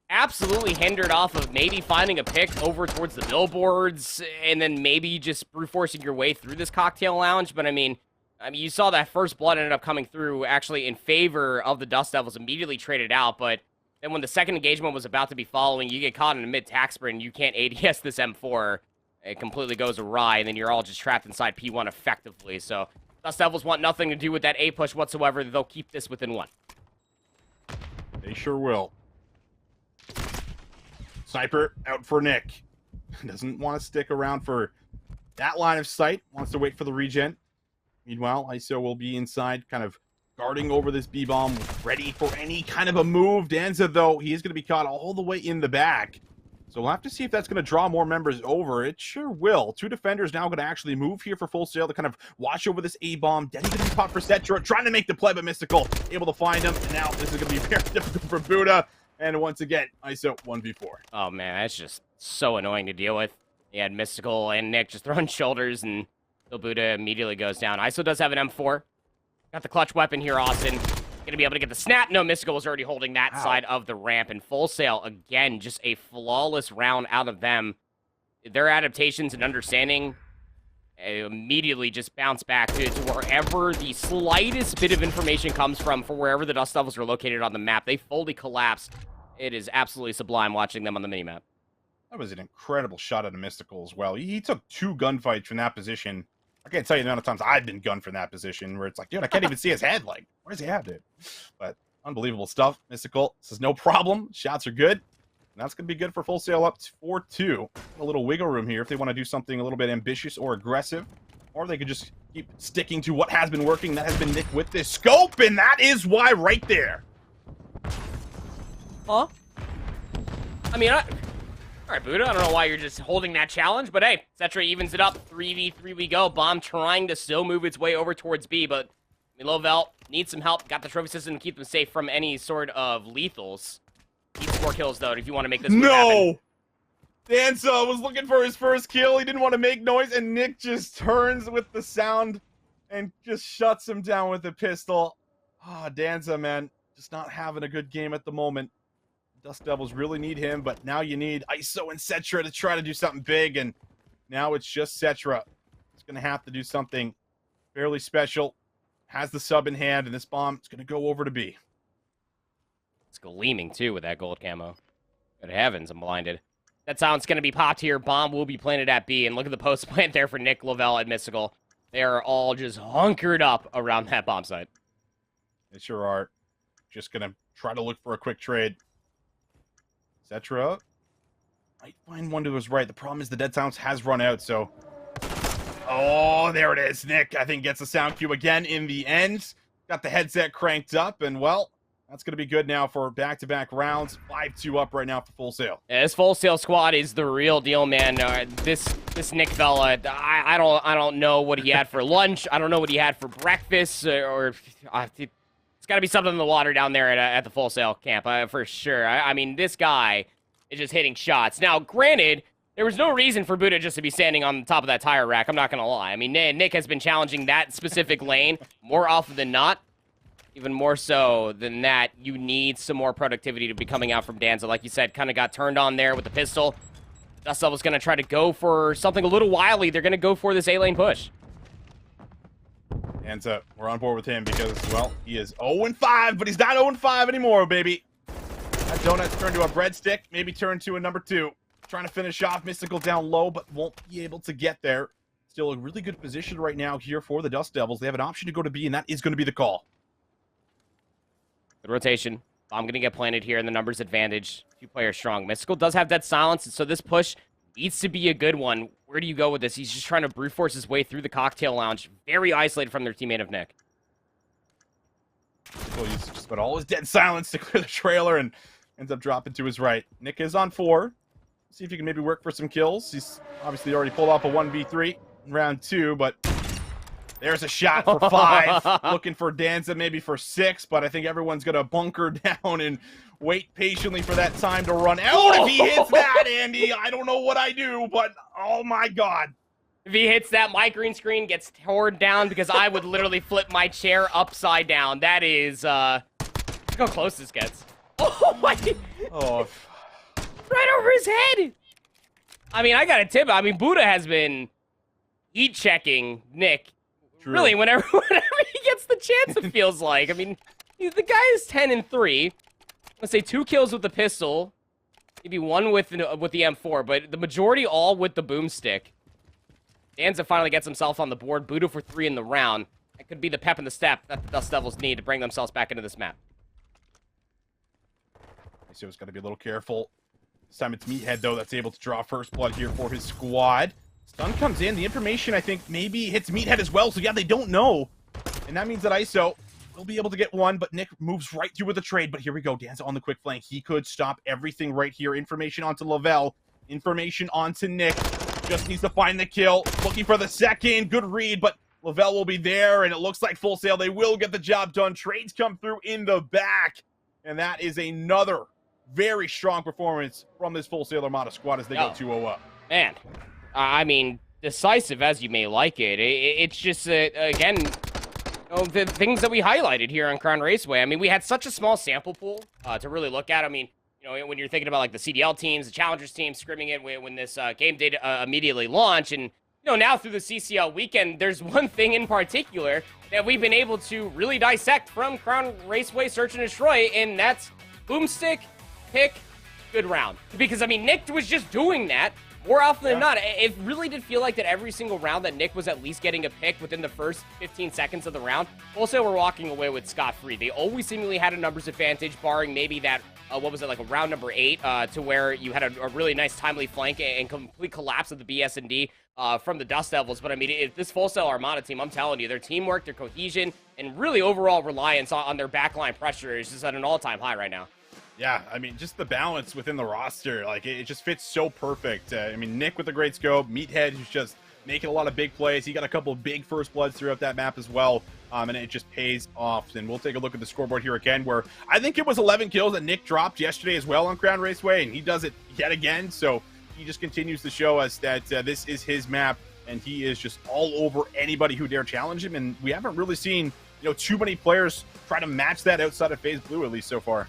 absolutely hindered off of maybe finding a pick over towards the billboards and then maybe just brute forcing your way through this cocktail lounge. But I mean, you saw that first blood ended up coming through actually in favor of the Dust Devils, immediately traded out. But then when the second engagement was about to be following, you get caught in a mid-tack sprint and you can't ADS this M4. It completely goes awry, and then you're all just trapped inside P1 effectively. So Dust Devils want nothing to do with that A push whatsoever. They'll keep this within one. They sure will. Sniper out for Nick. Doesn't want to stick around for that line of sight. Wants to wait for the regen. Meanwhile, ISO will be inside, kind of guarding over this B-bomb, ready for any kind of a move. Danza, though, he is going to be caught all the way in the back. So we'll have to see if that's going to draw more members over. It sure will. Two defenders now going to actually move here for Full Sail to kind of watch over this A-bomb. Denny going to be caught for Cetra, trying to make the play, but Mystical able to find him. And now this is going to be very difficult for Buddha. And once again, ISO 1v4. Oh, man, that's just so annoying to deal with. He had Mystical and Nick just throwing shoulders, and Buddha immediately goes down. ISO does have an M4. Got the clutch weapon here, Austin. Gonna be able to get the snap. No, Mystical was already holding that side of the ramp. And Full Sail, again, just a flawless round out of them. Their adaptations and understanding immediately just bounce back to wherever the slightest bit of information comes from for wherever the Dust Devils are located on the map. They fully collapse. It is absolutely sublime watching them on the minimap. That was an incredible shot at a Mystical as well. He took 2 gunfights from that position. I can't tell you the amount of times I've been gunned from that position where it's like, dude, I can't even see his head. Like, where does he have, dude? But unbelievable stuff. Mystical says no problem. Shots are good. And that's going to be good for Full Sail up to 4-2. A little wiggle room here if they want to do something a little bit ambitious or aggressive. Or they could just keep sticking to what has been working. That has been Nick with this scope. And that is why right there. Huh? I mean, all right, Buddha, I don't know why you're just holding that challenge, but hey, Cetra evens it up. 3v3 we go. Bomb trying to still move its way over towards B, but Milovelt needs some help. Got the trophy system to keep them safe from any sort of lethals. Needs 4 kills, though, if you want to make this move happen. Danza was looking for his first kill. He didn't want to make noise, and Nick just turns with the sound and just shuts him down with a pistol. Ah, Danza, man, just not having a good game at the moment. Dust Devils really need him, but now you need ISO and Cetra to try to do something big, and now it's just Cetra. He's going to have to do something fairly special. Has the sub in hand, and this bomb is going to go over to B. It's gleaming, too, with that gold camo. Good heavens, I'm blinded. That sound's going to be popped here. Bomb will be planted at B, and look at the post plant there for Nick, Lavelle, and Mystical. They are all just hunkered up around that bomb site. They sure are. Just going to try to look for a quick trade. Cetra might find one to his right. The problem is the dead silence has run out, so... Oh, there it is. Nick, I think, gets the sound cue again in the end. Got the headset cranked up, and, well, that's going to be good now for back-to-back rounds. 5-2 up right now for Full Sail. Yeah, this Full Sail squad is the real deal, man. This Nick fella, I don't know what he had for lunch. I don't know what he had for breakfast, or it's got to be something in the water down there at the Full Sail camp, for sure. I mean, this guy is just hitting shots. Now, granted, there was no reason for Buddha just to be standing on the top of that tire rack. I'm not going to lie. I mean, Nick has been challenging that specific lane more often than not. Even more so than that, you need some more productivity to be coming out from Danza. Like you said, kind of got turned on there with the pistol. Dust Devil's going to try to go for something a little wily. They're going to go for this A-lane push. Danza, we're on board with him because, well, he is 0-5, but he's not 0-5 anymore, baby. That donut's turned to a breadstick, maybe turned to a number 2. Trying to finish off Mystical down low, but won't be able to get there. Still a really good position right now here for the Dust Devils. They have an option to go to B, and that is going to be the call. Good rotation. Bomb going to get planted here in the numbers advantage. 2 players strong. Mystical does have dead silence, and so this push needs to be a good one. Where do you go with this? He's just trying to brute force his way through the cocktail lounge. Very isolated from their teammate of Nick. Well, he's just about all his dead silence to clear the trailer and ends up dropping to his right. Nick is on 4. See if he can maybe work for some kills. He's obviously already pulled off a 1v3 in round 2, but there's a shot for 5. Looking for Danza maybe for 6, but I think everyone's going to bunker down and wait patiently for that time to run out. If he hits that, Andy, I don't know what I do, but oh my God. If he hits that, my green screen gets torn down because I would literally flip my chair upside down. That is, look how close this gets. Oh my. Oh, his head. I mean, I got to tip. I mean, Buddha has been heat checking Nick. True. Really, whenever he gets the chance, it feels like. I mean, the guy is 10-3. Let's say 2 kills with the pistol, maybe 1 with the M4, but the majority all with the boomstick. Danza finally gets himself on the board. Buddha for 3 in the round. That could be the pep in the step that the Dust Devils need to bring themselves back into this map. So it's got to be a little careful. This time it's Meathead, though, that's able to draw first blood here for his squad. Stun comes in. The information, I think, maybe hits Meathead as well. So, yeah, they don't know. And that means that ISO will be able to get one, but Nick moves right through with the trade. But here we go. Danza on the quick flank. He could stop everything right here. Information onto Lavelle. Information onto Nick. Just needs to find the kill. Looking for the second. Good read, but Lavelle will be there, and it looks like Full Sail. They will get the job done. Trades come through in the back, and that is another very strong performance from this Full Sail Armada squad as they go 2-0 up. Man, I mean, decisive as you may like it. It's just, again, the things that we highlighted here on Crown Raceway. I mean, we had such a small sample pool to really look at. I mean, you know, when you're thinking about, like, the CDL teams, the Challengers teams, scrimming it when this game did immediately launch, and, you know, now through the CCL weekend, there's one thing in particular that we've been able to really dissect from Crown Raceway Search and Destroy, and that's boomstick, pick, good round. Because, I mean, Nick was just doing that more often than not. It really did feel like that every single round that Nick was at least getting a pick within the first 15 seconds of the round. Also, we're walking away with scot-free. They always seemingly had a numbers advantage, barring maybe that, what was it, like a round number 8, to where you had a really nice timely flank and complete collapse of the BS&D from the Dust Devils. But, I mean, this Full Sail Armada team, I'm telling you, their teamwork, their cohesion, and really overall reliance on their backline pressure is just at an all-time high right now. Yeah, I mean, just the balance within the roster, like, it just fits so perfect. I mean, Nick with a great scope, Meathead who's just making a lot of big plays. He got a couple of big first bloods throughout that map as well, and it just pays off. And we'll take a look at the scoreboard here again, where I think it was 11 kills that Nick dropped yesterday as well on Crown Raceway, and he does it yet again. So he just continues to show us that this is his map, and he is just all over anybody who dare challenge him. And we haven't really seen, you know, too many players try to match that outside of FaZe Blue, at least so far.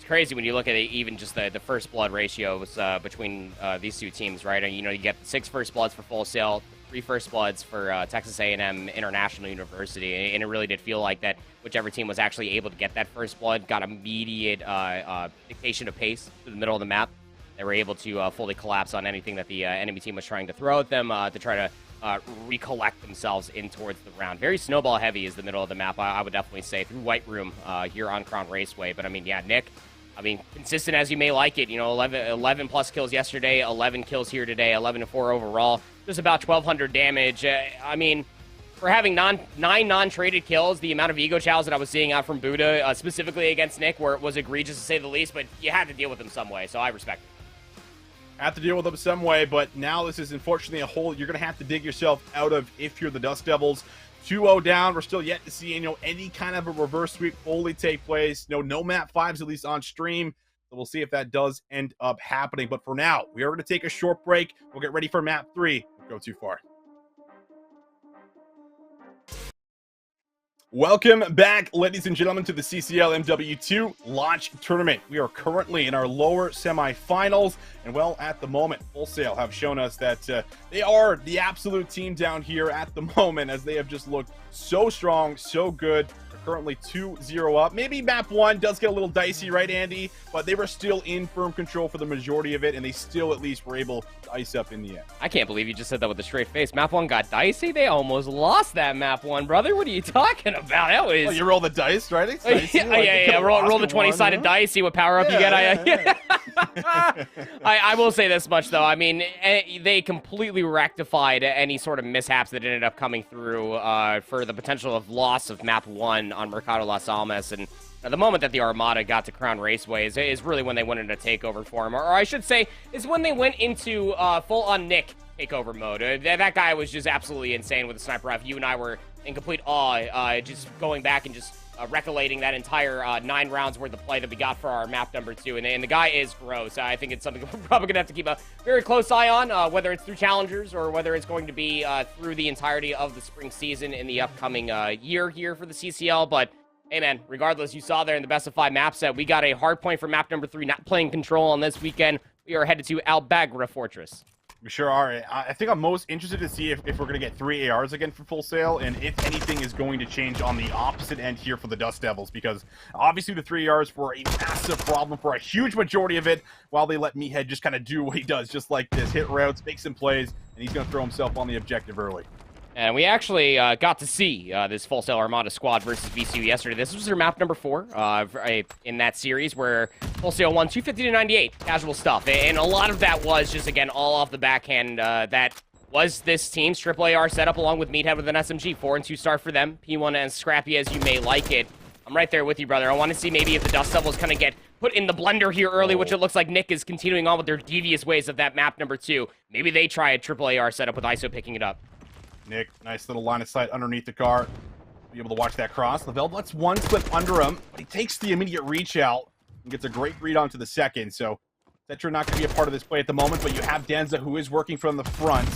Crazy when you look at it, even just the first blood ratios between these two teams, right? And, you know, you get 6 first bloods for Full Sail, 3 first bloods for Texas A&M International University, and it really did feel like that whichever team was actually able to get that first blood got immediate dictation of pace to the middle of the map. They were able to fully collapse on anything that the enemy team was trying to throw at them to try to recollect themselves in towards the round. Very snowball heavy is the middle of the map, I would definitely say, through White Room here on Crown Raceway. But, I mean, yeah, Nick, I mean, consistent as you may like it. You know, 11 plus kills yesterday, 11 kills here today, 11-4 overall. Just about 1,200 damage. I mean, for having 9 non-traded kills, the amount of ego chows that I was seeing out from Buddha, specifically against Nick, where it was egregious to say the least, but you had to deal with him some way, so I respect it. Have to deal with them some way, but now this is unfortunately a hole you're going to have to dig yourself out of if you're the Dust Devils. 2-0 down. We're still yet to see, you know, any kind of a reverse sweep fully take place. No map 5s, at least on stream. So we'll see if that does end up happening. But for now, we are going to take a short break. We'll get ready for map 3. Don't go too far. Welcome back, ladies and gentlemen, to the CCL MW2 launch tournament. We are currently in our lower semifinals, and well, at the moment, Full Sail have shown us that they are the absolute team down here at the moment, as they have just looked so strong, so good. They're currently 2-0 up. Maybe map 1 does get a little dicey, right, Andy? But they were still in firm control for the majority of it, and they still at least were able to ice up in the end. I can't believe you just said that with a straight face. Map 1 got dicey? They almost lost that map 1, brother. What are you talking about? That was... Well, you roll the dice, right? It's dicey. Yeah. Roll the 20-sided dice, see what power-up you get. I will say this much, though. I mean, they completely rectified any sort of mishaps that ended up coming through for the potential of loss of map 1 on Mercado Las Almas. And the moment that the Armada got to Crown Raceway is really when they went into takeover for him. Or I should say, is when they went into full-on Nick takeover mode. That guy was just absolutely insane with the sniper rifle. You and I were in complete awe, just going back and just recollecting that entire 9 rounds worth of play that we got for our map number 2. And the guy is gross. I think it's something we're probably going to have to keep a very close eye on, whether it's through challengers or whether it's going to be through the entirety of the spring season in the upcoming year here for the CCL. But hey, man, regardless, you saw there in the best of 5 map set, we got a hard point for map number 3, not playing control on this weekend. we are headed to Albagra Fortress. We sure are. I think I'm most interested to see if we're going to get 3 ARs again for Full Sail, and if anything is going to change on the opposite end here for the Dust Devils, because obviously the 3 ARs were a massive problem for a huge majority of it, while they let Meathead just kind of do what he does, just like this, hit routes, make some plays, and he's going to throw himself on the objective early. And we actually got to see this Full Sail Armada squad versus VCU yesterday. This was their map number 4 in that series, where Full Sail won 250-98, casual stuff. And a lot of that was just, again, all off the backhand. That was this team's AAAR setup, along with Meathead with an SMG. 4 and 2 star for them. P1 as scrappy as you may like it. I'm right there with you, brother. I want to see maybe if the Dust Devils kind of get put in the blender here early, which it looks like Nick is continuing on with their devious ways of that map number 2. Maybe they try a AAAR setup with ISO picking it up. Nick, nice little line of sight underneath the car. Be able to watch that cross. Lavelle lets one slip under him, but he takes the immediate reach out and gets a great read onto the second. So, Cetra not going to be a part of this play at the moment, but you have Danza, who is working from the front.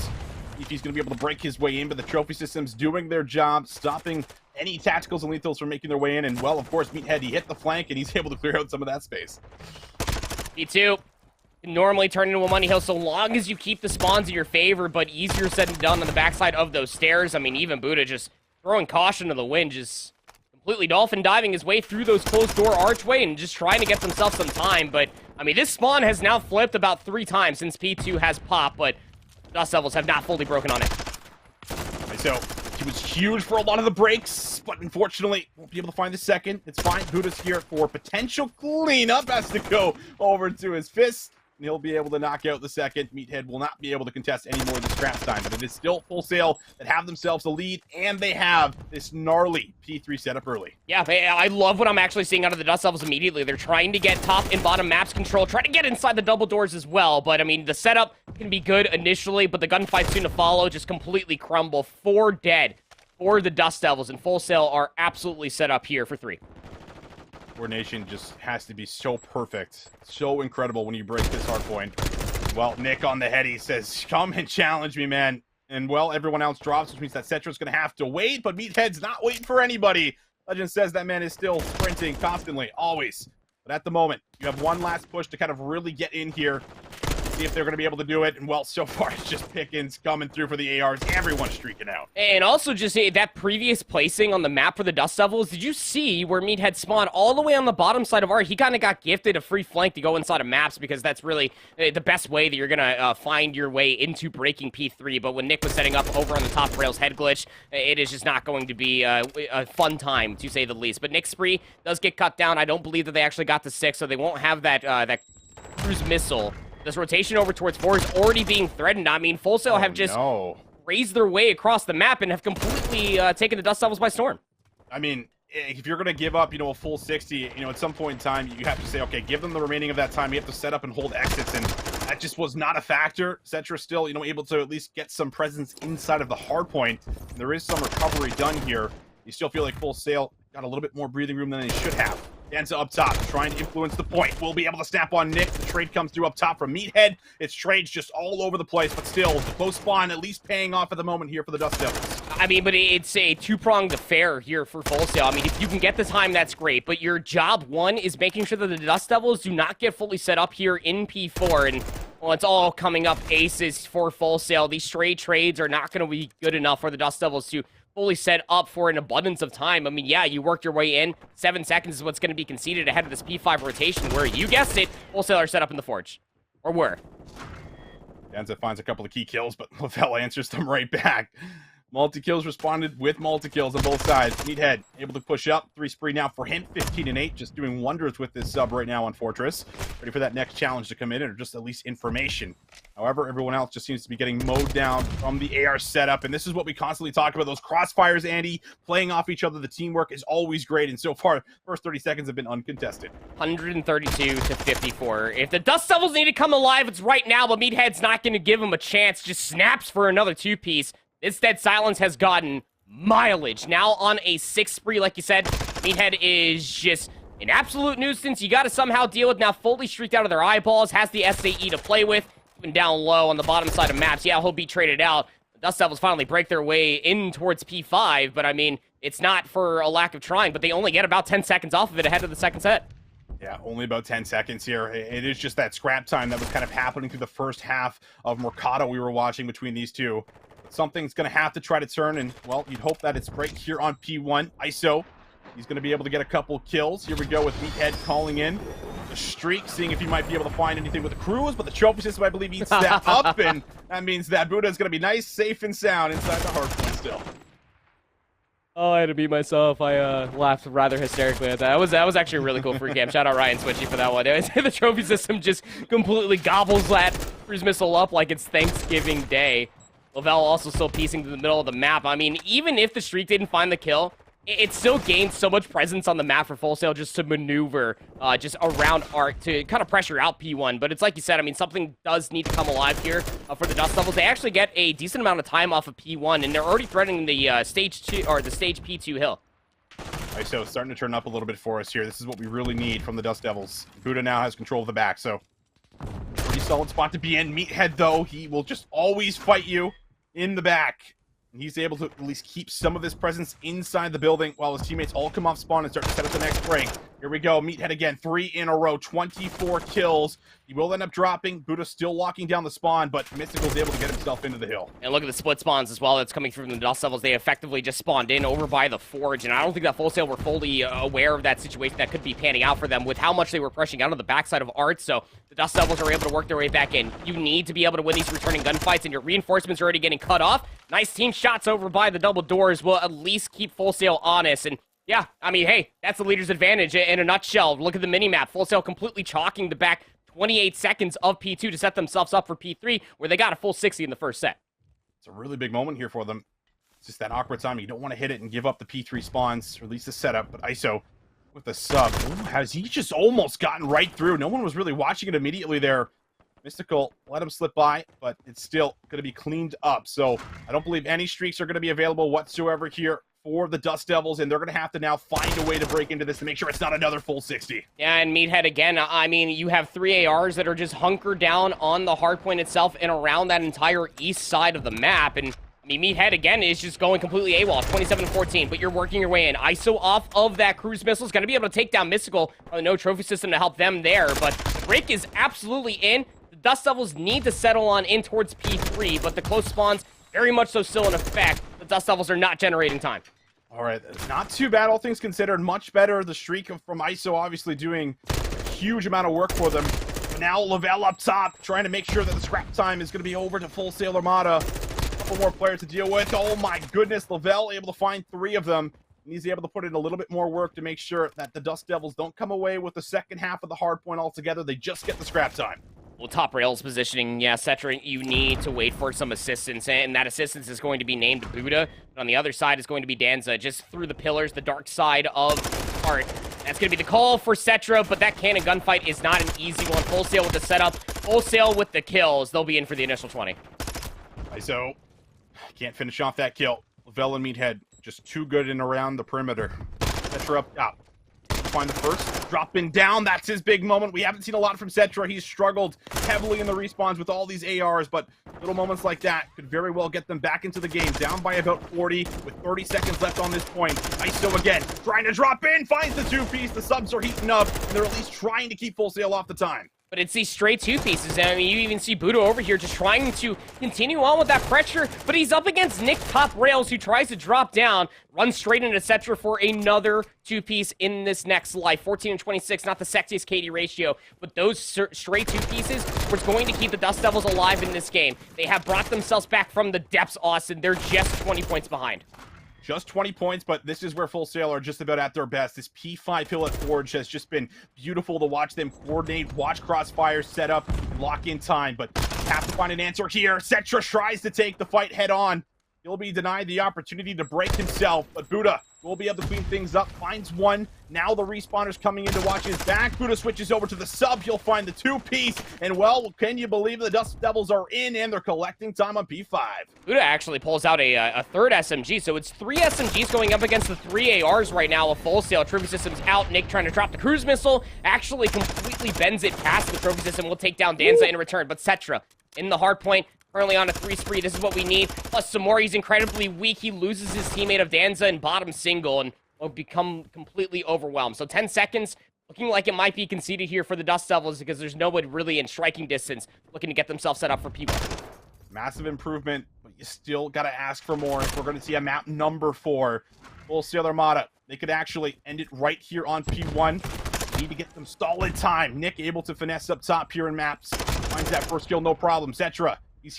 If he's going to be able to break his way in, but the trophy system's doing their job, stopping any tacticals and lethals from making their way in. And, well, of course, Meathead, he hit the flank, and he's able to clear out some of that space. P2. Normally turn into a money hill so long as you keep the spawns in your favor, but easier said than done on the backside of those stairs. I mean, even Buddha just throwing caution to the wind, just completely dolphin diving his way through those closed door archway and just trying to get themselves some time. But, I mean, this spawn has now flipped about 3 times since P2 has popped, but Dust Devils have not fully broken on it. So, he was huge for a lot of the breaks, but unfortunately, won't be able to find the second. It's fine. Buddha's here for potential cleanup. Has to go over to his fist. And he'll be able to knock out the second. Meathead will not be able to contest any more of the scraps time, but it is still Full Sail that have themselves a lead, and they have this gnarly P3 setup early. Yeah, I love what I'm actually seeing out of the Dust Devils immediately. They're trying to get top and bottom maps control, trying to get inside the double doors as well, but I mean, the setup can be good initially, but the gunfight soon to follow just completely crumble. 4 dead for the Dust Devils, and Full Sail are absolutely set up here for 3. Coordination just has to be so perfect, so incredible when you break this hard point. Well, Nick on the head, he says, come and challenge me, man. And, well, everyone else drops, which means that Cetra's going to have to wait, but Meathead's not waiting for anybody. Legend says that man is still sprinting constantly, always. But at the moment, you have one last push to kind of really get in here, see if they're going to be able to do it. And, well, so far, it's just Pickens coming through for the ARs. Everyone's streaking out. And also, just that previous placing on the map for the Dust Devils, did you see where Meathead spawned all the way on the bottom side of R? He kind of got gifted a free flank to go inside of maps, because that's really the best way that you're going to find your way into breaking P3. But when Nick was setting up over on the top rails head glitch, it is just not going to be a fun time, to say the least. But Nick's spree does get cut down. I don't believe that they actually got to 6, so they won't have that cruise missile. This rotation over towards 4 is already being threatened. I mean, Full Sail have just raised their way across the map and have completely taken the Dust Devils by storm. I mean, if you're going to give up, a full 60, at some point in time, you have to say, okay, give them the remaining of that time. You have to set up and hold exits, and that just was not a factor. Cetra still, able to at least get some presence inside of the hard point. And there is some recovery done here. You still feel like Full Sail got a little bit more breathing room than they should have. Danza up top, trying to influence the point. We'll be able to snap on Nick. The trade comes through up top from Meathead. It's trades just all over the place, but still, the close spawn at least paying off at the moment here for the Dust Devils. I mean, but it's a two-pronged affair here for Full Sail. I mean, if you can get the time, that's great, but your job one is making sure that the Dust Devils do not get fully set up here in P4, and, well, it's all coming up aces for Full Sail. These straight trades are not going to be good enough for the Dust Devils to fully set up for an abundance of time. I mean, yeah, you worked your way in. 7 seconds is what's going to be conceded ahead of this P5 rotation, where, you guessed it, Full Sail are set up in the Forge. Or were. Danza finds a couple of key kills, but Lavelle answers them right back. Multi-kills responded with multi-kills on both sides. Meathead able to push up. 3 spree now for him. 15-8, just doing wonders with this sub right now on Fortress. Ready for that next challenge to come in, or just at least information. However, everyone else just seems to be getting mowed down from the AR setup, and this is what we constantly talk about. Those crossfires, Andy, playing off each other. The teamwork is always great, and so far, first 30 seconds have been uncontested. 132-54. If the Dust Devils need to come alive, it's right now, but Meathead's not going to give him a chance. Just snaps for another 2-piece. This dead silence has gotten mileage. Now on a 6 spree, like you said, Meathead is just an absolute nuisance. You got to somehow deal with. Now fully streaked out of their eyeballs, has the SAE to play with. Even down low on the bottom side of maps. Yeah, he'll be traded out. The Dust Devils finally break their way in towards P5, but I mean, it's not for a lack of trying, but they only get about 10 seconds off of it ahead of the second set. Yeah, only about 10 seconds here. It is just that scrap time that was kind of happening through the first half of Mercado we were watching between these two. Something's going to have to try to turn, and, well, you'd hope that it's right here on P1. ISO, he's going to be able to get a couple kills. Here we go with Meathead calling in the streak, seeing if he might be able to find anything with the cruise, but the trophy system, I believe, eats that up, and that means that Buddha is going to be nice, safe, and sound inside the hard point still. Oh, I had to beat myself. I laughed rather hysterically at that. That was actually a really cool free game. Shout out Ryan Switchy for that one. The trophy system just completely gobbles that cruise missile up like it's Thanksgiving Day. Lavelle also still piecing to the middle of the map. I mean, even if the streak didn't find the kill, it still gained so much presence on the map for Full Sail just to maneuver just around Arc to kind of pressure out P1. But it's like you said, I mean, something does need to come alive here for the Dust Devils. They actually get a decent amount of time off of P1, and they're already threatening the stage 2 or the stage P2 hill. All right, so it's starting to turn up a little bit for us here. This is what we really need from the Dust Devils. Buddha now has control of the back, so pretty solid spot to be in. Meathead, though, he will just always fight you in the back. And he's able to at least keep some of his presence inside the building while his teammates all come off spawn and start to set up the next break. Here we go. Meathead again. 3 in a row. 24 kills. He will end up dropping. Buddha still locking down the spawn, but Mystical's able to get himself into the hill. And look at the split spawns as well that's coming through from the Dust Devils. They effectively just spawned in over by the Forge, and I don't think that Full Sail were fully aware of that situation that could be panning out for them with how much they were pushing out of the backside of Art, so the Dust Devils are able to work their way back in. You need to be able to win these returning gunfights, and your reinforcements are already getting cut off. Nice team shots over by the double doors will at least keep Full Sail honest, and yeah, I mean, hey, that's the leader's advantage in a nutshell. Look at the minimap. Full Sail completely chalking the back 28 seconds of P2 to set themselves up for P3, where they got a full 60 in the first set. It's a really big moment here for them. It's just that awkward time. You don't want to hit it and give up the P3 spawns, or at least the setup. But ISO with the sub. Ooh, has he just almost gotten right through? No one was really watching it immediately there. Mystical let him slip by, but it's still going to be cleaned up. So I don't believe any streaks are going to be available whatsoever here for the Dust Devils, and they're going to have to now find a way to break into this to make sure it's not another full 60. Yeah, and Meathead, again, I mean, you have 3 ARs that are just hunkered down on the hardpoint itself and around that entire east side of the map, and I mean, Meathead, again, is just going completely AWOL, 27-14, but you're working your way in. ISO off of that cruise missile is going to be able to take down Mystical. No trophy system to help them there, but the break is absolutely in. The Dust Devils need to settle on in towards P3, but the close spawns very much so still in effect. The Dust Devils are not generating time. All right, not too bad, all things considered. Much better. The streak from ISO obviously doing a huge amount of work for them. Now Lavelle up top, trying to make sure that the scrap time is going to be over to Full Sail Armada. A couple more players to deal with. Oh my goodness, Lavelle able to find 3 of them. And he's able to put in a little bit more work to make sure that the Dust Devils don't come away with the second half of the hard point altogether. They just get the scrap time. Well, top rails positioning, yeah, Cetra, you need to wait for some assistance, and that assistance is going to be named Buddha. But on the other side is going to be Danza, just through the pillars, the dark side of Art. That's going to be the call for Cetra, but that cannon gunfight is not an easy one. Full Sail with the setup, Full Sail with the kills. They'll be in for the initial 20. ISO can't finish off that kill. Lavelle and Meathead just too good in around the perimeter. Cetra up top. Find the first, dropping down. That's his big moment. We haven't seen a lot from Cetra. He's struggled heavily in the respawns with all these ARs, but little moments like that could very well get them back into the game. Down by about 40 with 30 seconds left on this point. ISO again, trying to drop in, finds the 2-piece. The subs are heating up, and they're at least trying to keep Full Sail off the time. But it's these straight 2-pieces. I mean, you even see Buddha over here just trying to continue on with that pressure, but he's up against Nick top rails, who tries to drop down, runs straight into Cetra for another 2-piece in this next life. 14 and 26, not the sexiest KD ratio, but those straight 2-pieces were going to keep the Dust Devils alive in this game. They have brought themselves back from the depths, Austin. They're just 20 points behind. Just 20 points, but this is where Full Sail are just about at their best. This P5 hill at Forge has just been beautiful to watch them coordinate, watch crossfires, set up, lock in time, but have to find an answer here. Cetra tries to take the fight head on. He'll be denied the opportunity to break himself, but Buddha will be able to clean things up, finds one. Now the respawners coming in to watch his back. Buddha switches over to the sub. He'll find the 2-piece, and well, can you believe the Dust Devils are in and they're collecting time on P5? Buddha actually pulls out a third SMG, so it's 3 SMGs going up against the 3 ARs right now. A Full Sail. Trophy system's out. Nick trying to drop the cruise missile, actually completely bends it past the trophy system. Will take down Danza in return, but Cetra in the hard point. Currently on a 3 spree. This is what we need. Plus some more. He's incredibly weak. He loses his teammate of Danza in bottom single and will become completely overwhelmed. So 10 seconds. looking like it might be conceded here for the Dust Devils because there's nobody really in striking distance looking to get themselves set up for P1. Massive improvement, but you still got to ask for more if we're going to see a map number 4. Full Sail Armada, they could actually end it right here on P1. Need to get some solid time. Nick able to finesse up top here in maps. Finds that first kill, no problem. Cetra, he's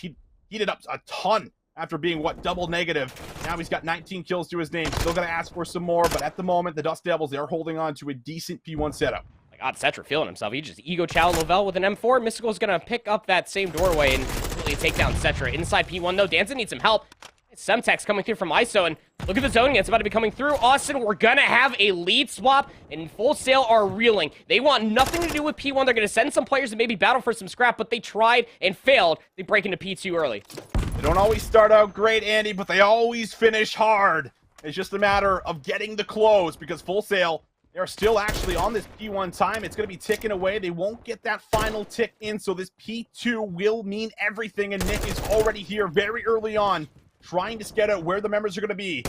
heated up a ton after being, double negative. Now he's got 19 kills to his name. Still got to ask for some more, but at the moment, the Dust Devils, they are holding on to a decent P1 setup. My God, Cetra feeling himself. He just ego chow Lovell with an M4. Mystical's going to pick up that same doorway and really take down Cetra. Inside P1, though, Danza needs some help. Semtex coming through from ISO, and look at the zoning that's about to be coming through. Austin, we're going to have a lead swap, and Full Sail are reeling. They want nothing to do with P1. They're going to send some players to maybe battle for some scrap, but they tried and failed. They break into P2 early. They don't always start out great, Andy, but they always finish hard. It's just a matter of getting the close, because Full Sail, they're still actually on this P1 time. It's going to be ticking away. They won't get that final tick in, so this P2 will mean everything, and Nick is already here very early on, trying to get out where the members are going to be.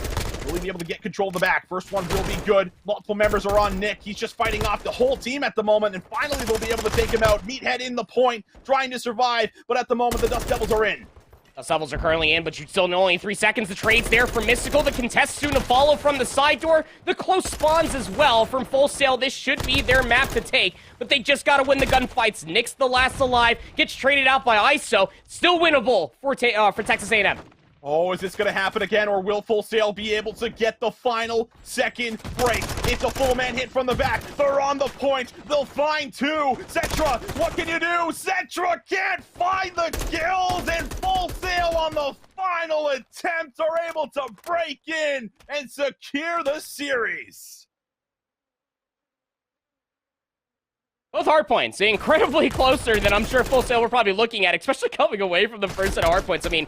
Will he be able to get control of the back? First one will be good. Multiple members are on Nick. He's just fighting off the whole team at the moment, and finally they'll be able to take him out. Meathead in the point, trying to survive, but at the moment the Dust Devils are in. Dust Devils are currently in, but you still know only 3 seconds. The trade's there for Mystical. The contest soon to follow from the side door. The close spawns as well from Full Sail. This should be their map to take, but they just got to win the gunfights. Nick's the last alive. Gets traded out by ISO. Still winnable for Texas A&M. Oh, is this going to happen again, or will Full Sail be able to get the final second break? It's a full man hit from the back. They're on the point. They'll find 2. Cetra, what can you do? Cetra can't find the kills, and Full Sail on the final attempt are able to break in and secure the series. Both hard points, incredibly closer than I'm sure Full Sail were probably looking at, especially coming away from the first set of hard points. I mean,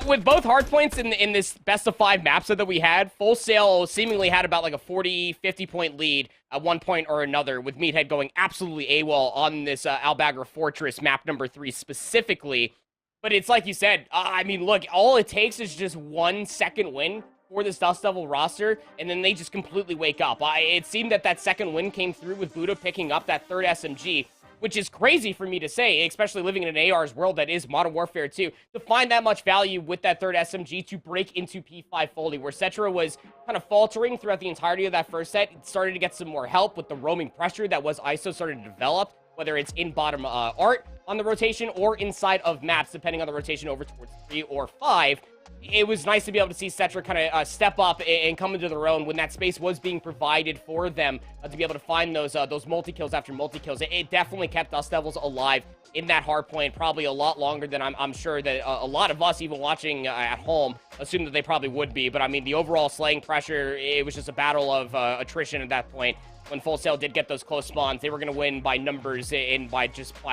with both hard points in this best of 5 map set that we had, Full Sail seemingly had about like a 40, 50 point lead at one point or another, with Meathead going absolutely AWOL on this Albagra Fortress map number 3 specifically. But it's like you said, I mean, look, all it takes is just 1 second win for this Dust Devil roster, and then they just completely wake up. It seemed that second win came through with Buddha picking up that 3rd SMG, which is crazy for me to say, especially living in an AR's world that is Modern Warfare 2, to find that much value with that 3rd SMG to break into P5 fully, where Cetra was kind of faltering throughout the entirety of that first set. It started to get some more help with the roaming pressure that was ISO started to develop, whether it's in bottom art on the rotation or inside of maps, depending on the rotation over towards 3 or 5. It was nice to be able to see Cetra kind of step up and come into their own when that space was being provided for them to be able to find those multi-kills after multi-kills. It definitely kept Dust Devils alive in that hard point, probably a lot longer than I'm sure that a lot of us, even watching at home, assumed that they probably would be. But, I mean, the overall slaying pressure, it was just a battle of attrition at that point. When Full Sail did get those close spawns, they were going to win by numbers and by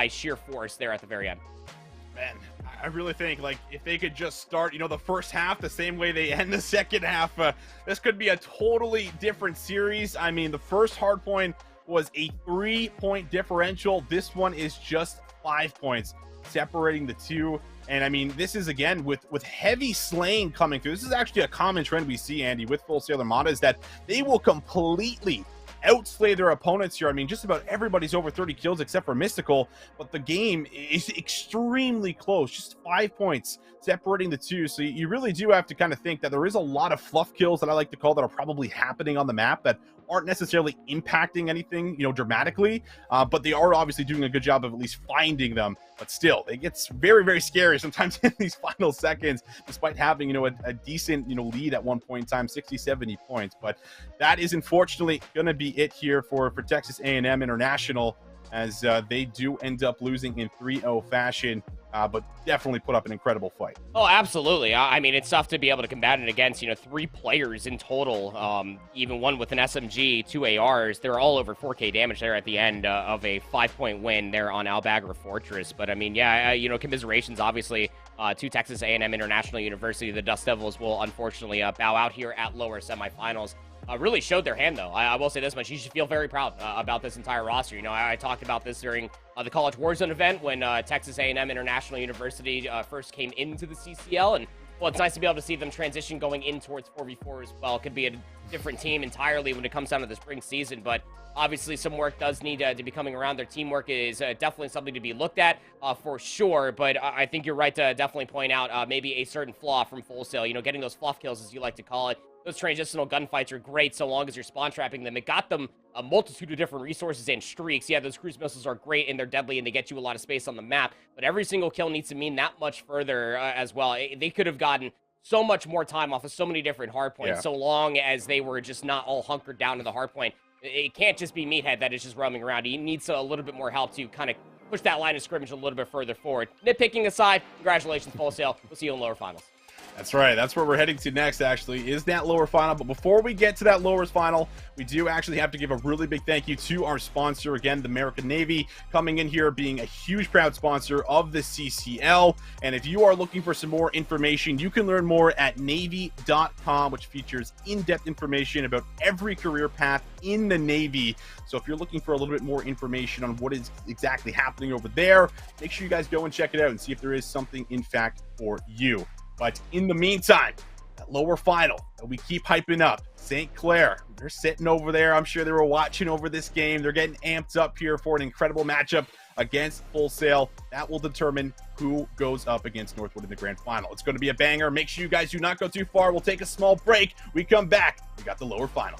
sheer force there at the very end. Man, I really think, like, if they could just start, the first half the same way they end the second half, this could be a totally different series. I mean, the first hard point was a 3-point differential. This one is just 5 points separating the two. And I mean, this is, again, with heavy slaying coming through. This is actually a common trend we see, Andy, with Full Sail Armada, is that they will completely outslay their opponents here. I mean, just about everybody's over 30 kills except for Mystical, but the game is extremely close, just 5 points separating the two. So you really do have to kind of think that there is a lot of fluff kills that I like to call that are probably happening on the map that aren't necessarily impacting anything, dramatically, but they are obviously doing a good job of at least finding them. But still, it gets very, very scary sometimes in these final seconds, despite having, a decent, lead at one point in time, 60, 70 points. But that is unfortunately going to be it here for Texas A&M International, as they do end up losing in 3-0 fashion, but definitely put up an incredible fight. Oh, absolutely. I mean, it's tough to be able to combat it against, 3 players in total, even one with an SMG, 2 ARs. They're all over 4K damage there at the end of a 5-point win there on Albagra Fortress. But, I mean, yeah, commiserations, obviously, to Texas A&M International University. The Dust Devils will, unfortunately, bow out here at lower semifinals. Really showed their hand, though. I will say this much. You should feel very proud about this entire roster. I talked about this during the College Warzone event when Texas A&M International University first came into the CCL, and well, it's nice to be able to see them transition going in towards 4v4 as well. Could be a different team entirely when it comes down to the spring season, but obviously some work does need to be coming around. Their teamwork is definitely something to be looked at for sure, but I think you're right to definitely point out maybe a certain flaw from Full Sail. You know, getting those fluff kills, as you like to call it. Those transitional gunfights are great so long as you're spawn trapping them. It got them a multitude of different resources and streaks. Yeah, those cruise missiles are great and they're deadly and they get you a lot of space on the map, but every single kill needs to mean that much further as well. They could have gotten so much more time off of so many different hardpoints, so long as they were just not all hunkered down to the hardpoint. It can't just be Meathead that is just roaming around. He needs a little bit more help to kind of push that line of scrimmage a little bit further forward. Nitpicking aside, congratulations, Full Sail. We'll see you in lower finals. That's right. That's where we're heading to next, actually, is that lower final. But before we get to that lower final, we do actually have to give a really big thank you to our sponsor, again, the American Navy, coming in here, being a huge, proud sponsor of the CCL. And if you are looking for some more information, you can learn more at Navy.com, which features in-depth information about every career path in the Navy. So if you're looking for a little bit more information on what is exactly happening over there, make sure you guys go and check it out and see if there is something, in fact, for you. But in the meantime, that lower final that we keep hyping up, St. Clair, they're sitting over there. I'm sure they were watching over this game. They're getting amped up here for an incredible matchup against Full Sail. That will determine who goes up against Northwood in the grand final. It's going to be a banger. Make sure you guys do not go too far. We'll take a small break. We come back. We got the lower final.